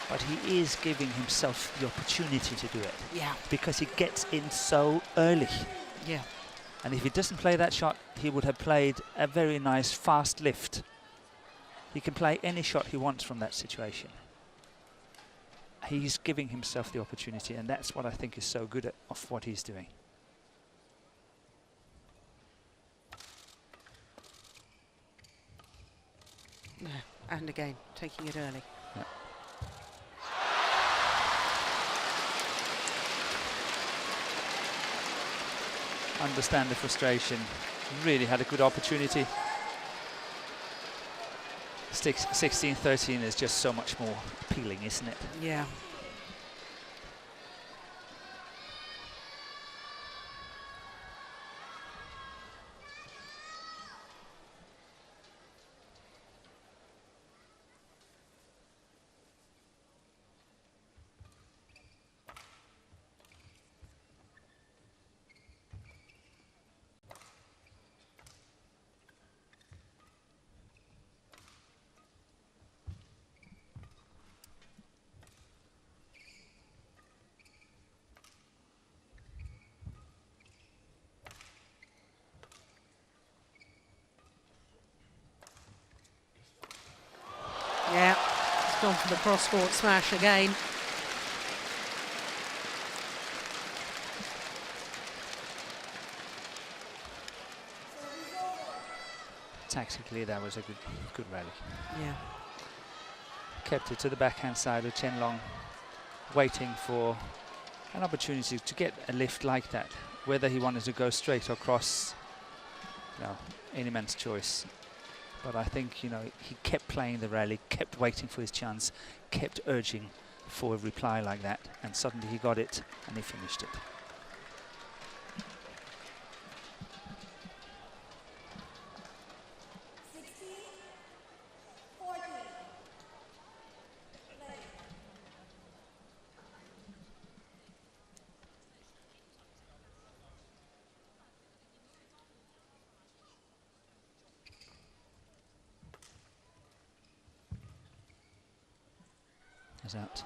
But he is giving himself the opportunity to do it. Yeah. Because he gets in so early. Yeah. And if he doesn't play that shot, he would have played a very nice fast lift. He can play any shot he wants from that situation. He's giving himself the opportunity, and that's what I think is so good of what he's doing. Yeah. And again, taking it early. Yeah. Understand the frustration. Really had a good opportunity. 16-13 is just so much more appealing, isn't it? Yeah. Yeah, he's gone for the cross-court smash again. Tactically, that was a good rally. Yeah. Kept it to the backhand side of Chen Long, waiting for an opportunity to get a lift like that. Whether he wanted to go straight or cross, you know, any man's choice. But I think, you know, he kept playing the rally, kept waiting for his chance, kept urging for a reply like that, and suddenly he got it and he finished it. Is out.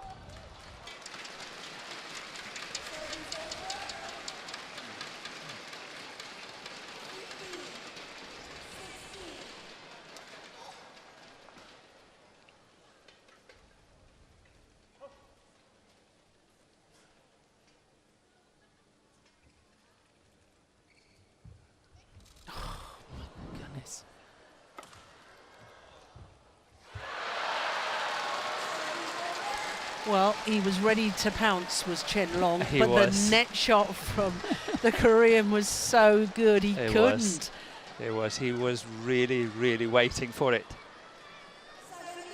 Well, he was ready to pounce, was Chen Long, He but was. the net shot from the Korean was so good he couldn't. It was. He was really, really waiting for it. 17, 15.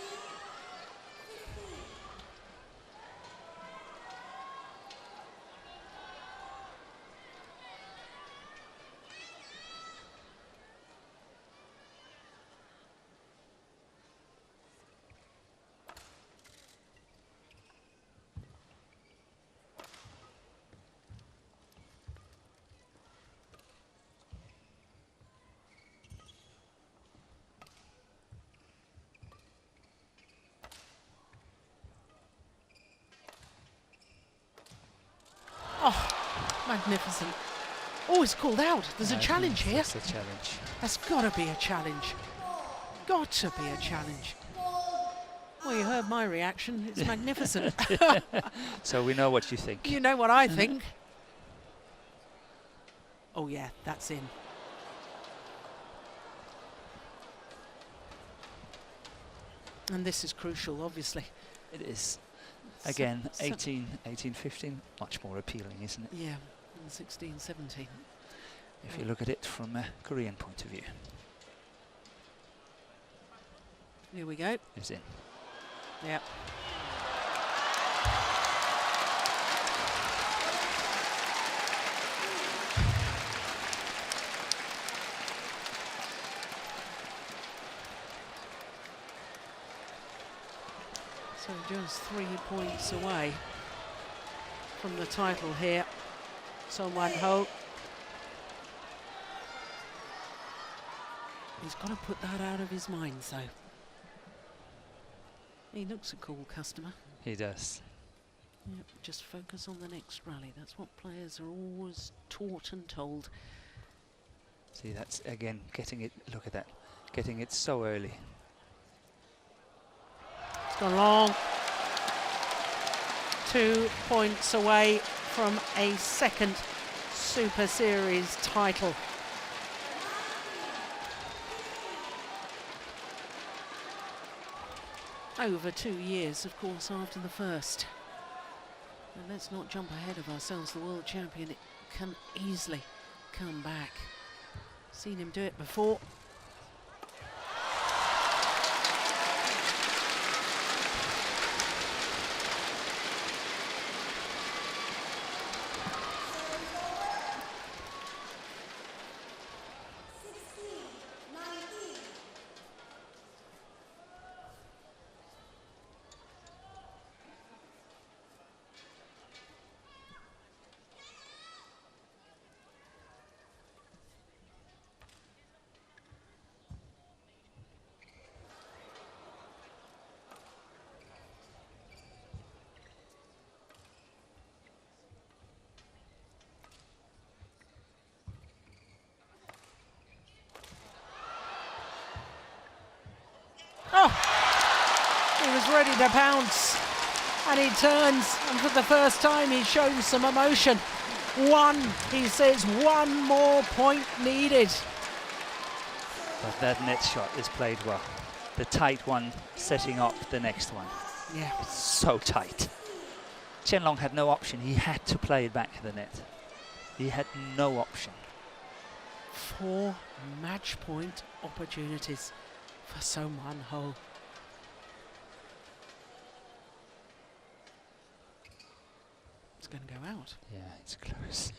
Oh, magnificent. Oh, it's called out. There's a challenge here. It's a challenge. That's got to be a challenge. Got to be a challenge. Well, you heard my reaction. It's magnificent. So we know what you think. You know what I think. Oh, yeah, that's in. And this is crucial, obviously. It is. Again, So- 18, 15, much more appealing, isn't it? Yeah, and 16, 17. If you look at it from a Korean point of view. Here we go. It's in. Yep. So just 3 points away from the title here. So Wan-ho. He's got to put that out of his mind, though. He looks a cool customer. He does. Yep, just focus on the next rally. That's what players are always taught and told. See, that's again getting it. Look at that, getting it so early. It's gone long. 2 points away from a second Super Series title. Over 2 years, of course, after the first. And let's not jump ahead of ourselves. The world champion can easily come back. Seen him do it before. Oh, he was ready to pounce, and he turns, and for the first time he's shown some emotion. He says, one more point needed. But that net shot is played well. The tight one setting up the next one. Yeah. It's so tight. Chen Long had no option. He had to play it back to the net. He had no option. 4 match point opportunities for So Wan-ho. It's going to go out. Yeah, it's close.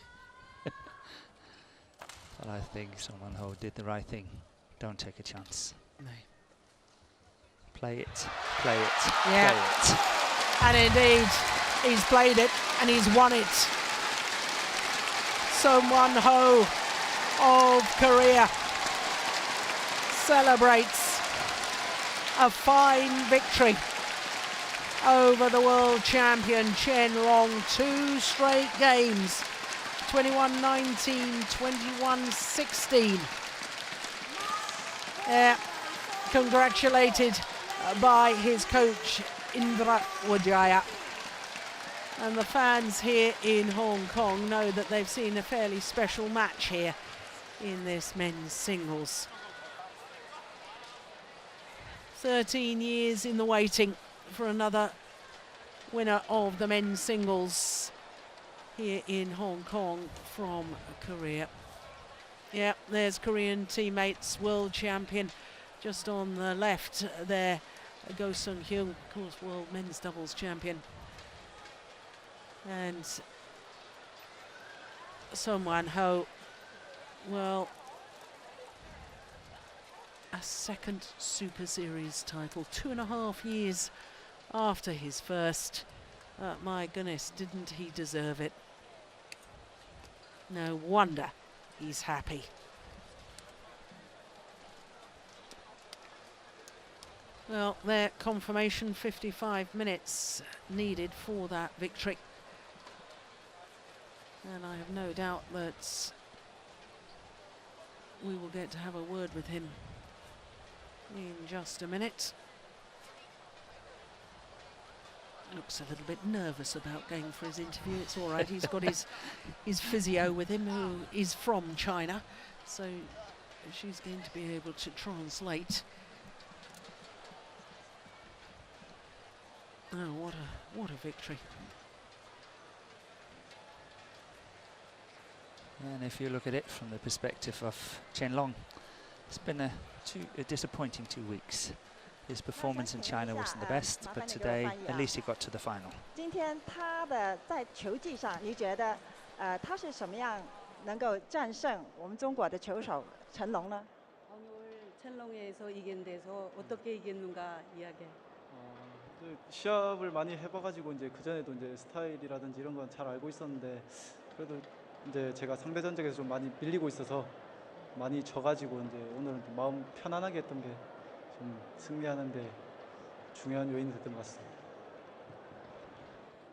But I think So Wan-ho did the right thing. Don't take a chance. No. Play it, play it, Yeah. play it. And indeed, he's played it and he's won it. So Wan-ho of Korea celebrates a fine victory over the world champion Chen Long. 2 straight games, 21-19, 21-16. Congratulated by his coach Indra Wijaya. And the fans here in Hong Kong know that they've seen a fairly special match here in this men's singles. 13 years in the waiting for another winner of the men's singles here in Hong Kong from Korea. Yeah, there's Korean teammates, world champion just on the left there. Go Sung-hyun, of course, world men's doubles champion. And Son Wan-ho, well, a second Super Series title, 2.5 years after his first. My goodness, didn't he deserve it? No wonder he's happy. Well, their confirmation, 55 minutes needed for that victory. And I have no doubt that we will get to have a word with him in just a minute. Looks a little bit nervous about going for his interview. It's all right, he's got his physio with him, who is from China, so she's going to be able to translate. Oh, what a victory. And if you look at it from the perspective of Chen Long, it's been a disappointing 2 weeks. His performance in China wasn't the best, but today at least he got to the final. 今天他的在球技上，你觉得他是什么样能够战胜我们中国的球手陈龙呢？ 오늘 첼롱에서 이긴 데서 어떻게 이겼는가 이야기. 시합을 많이 해봐가지고 이제 그 전에도 이제 스타일이라든지 이런 건 잘 알고 있었는데 그래도 이제 제가 상대 전적에서 좀 많이 밀리고 있어서 많이 져가지고 이제 오늘은 좀 마음 편안하게 했던 게 좀 승리하는데 중요한 요인이 됐던 것 같습니다.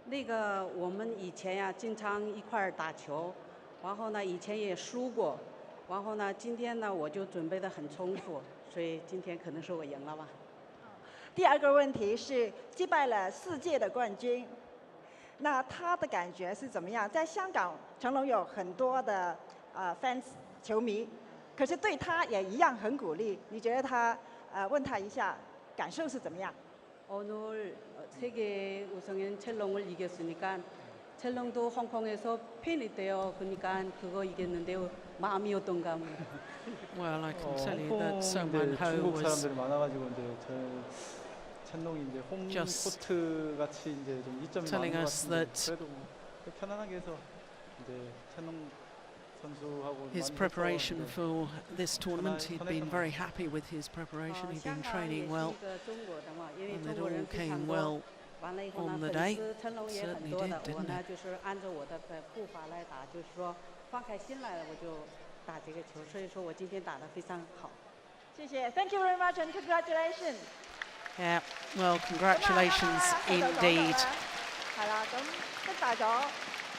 那个我们以前呀经常一块儿打球，然后呢以前也输过，然后呢今天呢我就准备得很充足，所以今天可能是我赢了吧。 第二个问题是击败了4届的冠军，那他的感觉是怎么样？在香港，成龙有很多的fans 球迷，可是对他也一样很鼓励。你觉得他问他一下感受是怎么样？ 오늘 세계 우승인 첼롱을 이겼으니까 첼롱도 홍콩에서 팬이 돼요. 그러니까 그거 이겼는데 마음이 어떤가? Well, I can tell you that 홍콩 Son 이제 Wan-ho 중국 was 사람들이 많아가지고 이제 첸롱이 이제 홈 just 코트 같이 이제 좀 이점이 telling 많은 것 us 같은데 that 그래도 뭐 편안하게 해서 이제 첸롱 선수하고 his 많이 preparation 했었는데 for this tournament, he'd been very happy with his preparation. He'd been training well, and it all came well on the day. Certainly did, didn't it? 就是按照我的步伐来打，就是说放开心来了，我就打这个球。所以说我今天打得非常好。谢谢 ，Thank you very much and congratulations。 Yeah, well, congratulations indeed. 係啦，咁擊敗咗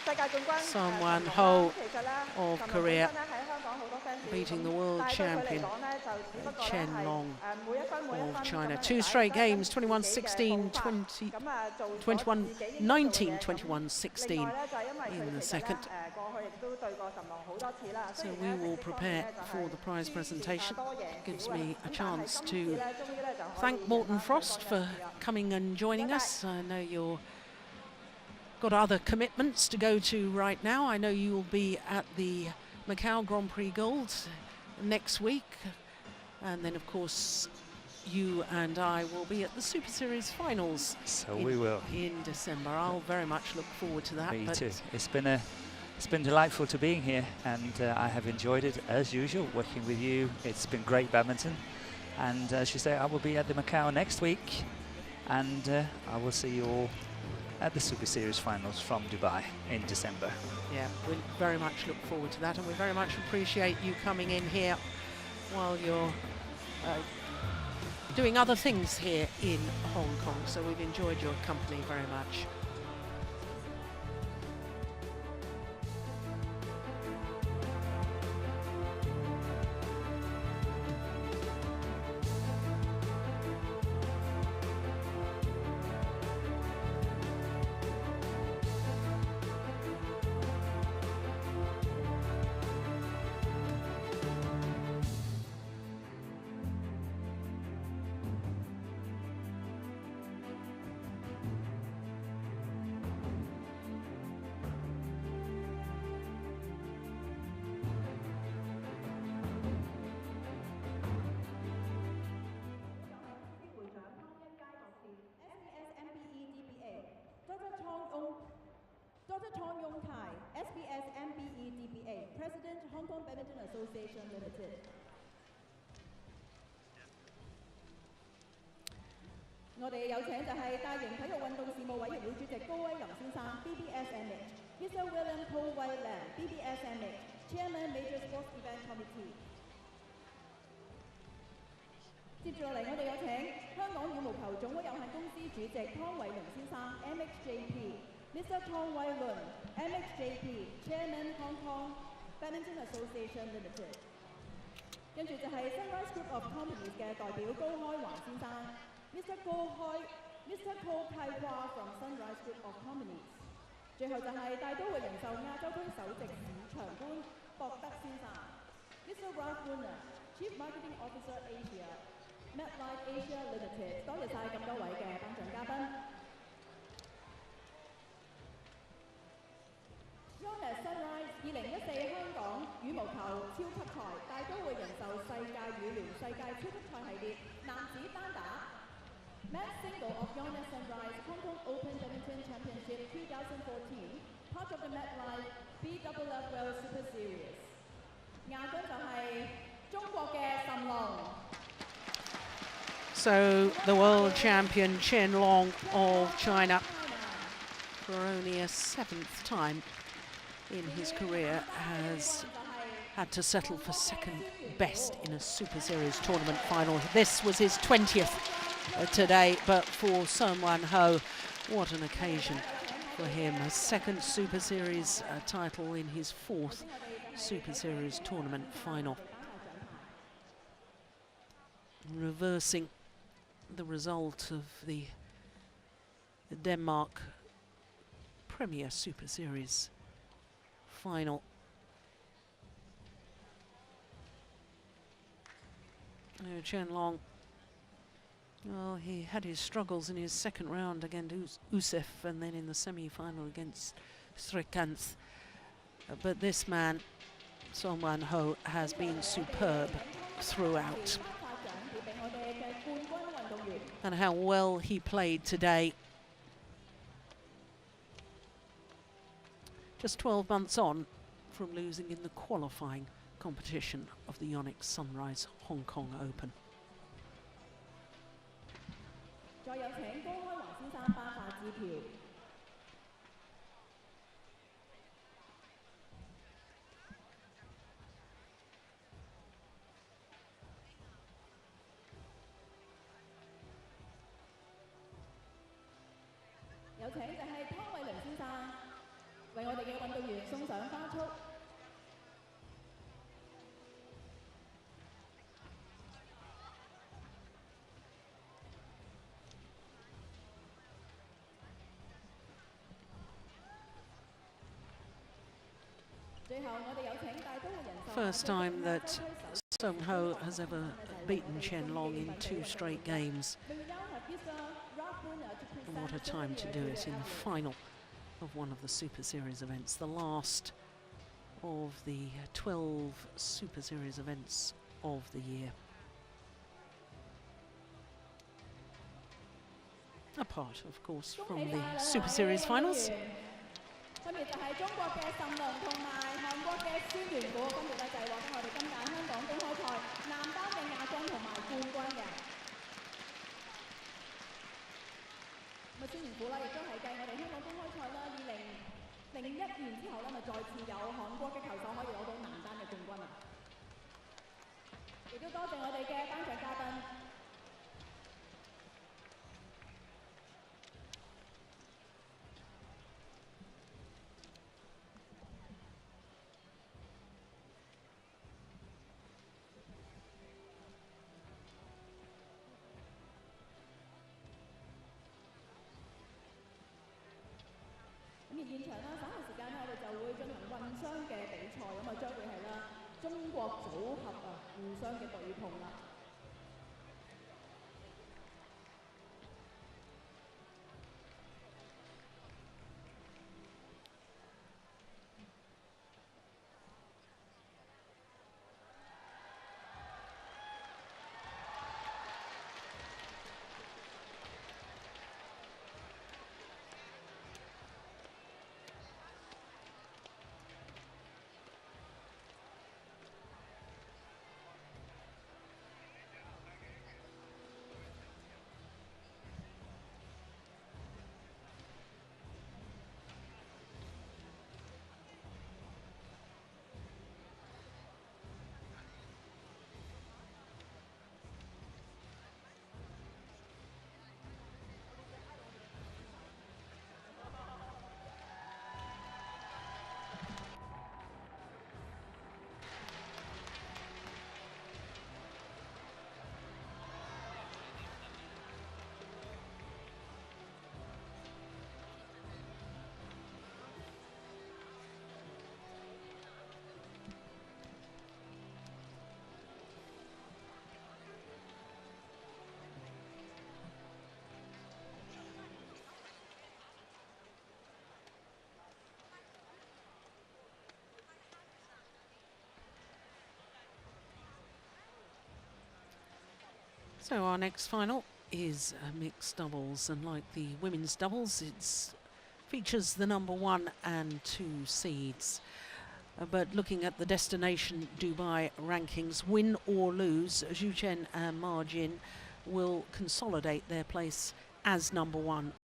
世界冠軍 Son Wan-ho 其實咧 of 陳龍 Korea 本身咧喺香港好多 fans， beating the world 但係對佢嚟 champion 講咧就只不過咧 Chen 係 Long 每一分每一 of 分 China. 咁樣 Two 嚟 straight 打， games, 21-16, 自己嘅步伐 20, 咁啊做咗 21-19, 自己應該做嘅嘢。咁 21-16另外咧就係因為 in 佢 the 其實咧 second. 過去亦都對過陳龍好多次啦， So 雖然 we 咧 will 成績方 prepare 面咧就 for the prize 係 presentation. 多贏 Gives 少啊， me a 咁但係 chance 今次 to 咧終於咧就可以 thank Morton 贏返 Frost 香 for 港嘅 coming and joining us. I know you're got other commitments to go to right now. I know you will be at the Macau Grand Prix Gold next week, and then of course you and I will be at the Super Series finals. So we will. In December. I'll very much look forward to that. Me but too. It's been delightful to being here, and I have enjoyed it as usual working with you. It's been great badminton, and as you say, I will be at the Macau next week, and I will see you all at the Super Series finals from Dubai in December. Yeah, we very much look forward to that, and we very much appreciate you coming in here while you're doing other things here in Hong Kong. So we've enjoyed your company very much. Dr. Tong Yong Tai, SBS MBE DBA, President, Hong Kong Badminton Association Limited. 我哋有請就係大型體育運動事務委員會主席高威林先生 ，BBSMH，Mr. William Paul Wai Lam，BBSMH，Chairman Major Sports Event Committee。接住落嚟，我哋有請香港羽毛球總會有限公司主席湯偉倫先生 ，MHJP，Mr. Tong Wai Lun，MHJP，Chairman Hong Kong Badminton Association Limited。跟住就係 Sunrise Group of Companies 嘅代表高開華先生 ，Mr. 高開 ，Mr. Ko Kai Hua from Sunrise Group of Companies。最後就係大都會零售亞洲區首席市場官博德先生 ，Mr. Ralph Brunner，Chief Marketing Officer Asia。MetLife Asia Limited， 多謝晒咁多位嘅頒獎嘉賓。Yonex Sunrise 2014香港羽毛球超級賽大都會人壽世界羽聯世界超級賽系列男子單打 Men's Single of Yonex Sunrise Hong Kong Open Badminton Championship 2014 part of the MetLife BWF World Superseries。亞軍就係中國嘅岑龍。So the world champion Chen Long of China, for only a 7th time in his career, has had to settle for second best in a Super Series tournament final. This was his 20th today, but for Sun Wan Ho, what an occasion for him. A second Super Series title in his 4th Super Series tournament final. Reversing the result of the Denmark Premier Super Series final. Chen Long, well, he had his struggles in his second round against Usef and then in the semi-final against Srikanth. But this man, Sun Wan Ho, has been superb throughout. And how well he played today. Just 12 months on from losing in the qualifying competition of the Yonex Sunrise Hong Kong Open. 再有請高開華先生頒發支票。有請就係湯偉倫先生為我哋嘅運動員送上花束。最後我哋有請大都會人壽 First time that Sun Ho has ever beaten Chen Long in 2 straight games. And what a time to do it in the final of one of the Super Series events, the last of the 12 Super Series events of the year. Apart, of course, from the Super Series finals. 分別就係中國嘅岑龍同埋韓國嘅孫元古，分別咧就係獲得我哋今屆香港公開賽男單嘅亞軍同埋冠軍嘅。咁孫元古啦，亦都係繼我哋香港公開賽啦2001年之後咧，咪再次有韓國嘅球手可以攞到男單嘅冠軍啊！亦都多謝我哋嘅頒獎嘉賓。咁而現場啦，稍後時間咧，我哋就會進行混雙嘅比賽，咁啊將會係啦中國組合啊互相嘅對碰啦。So our next final is mixed doubles, and like the women's doubles, it features the number 1 and 2 seeds. But looking at the destination Dubai rankings, win or lose, Zhu Chen and Ma Jin will consolidate their place as number 1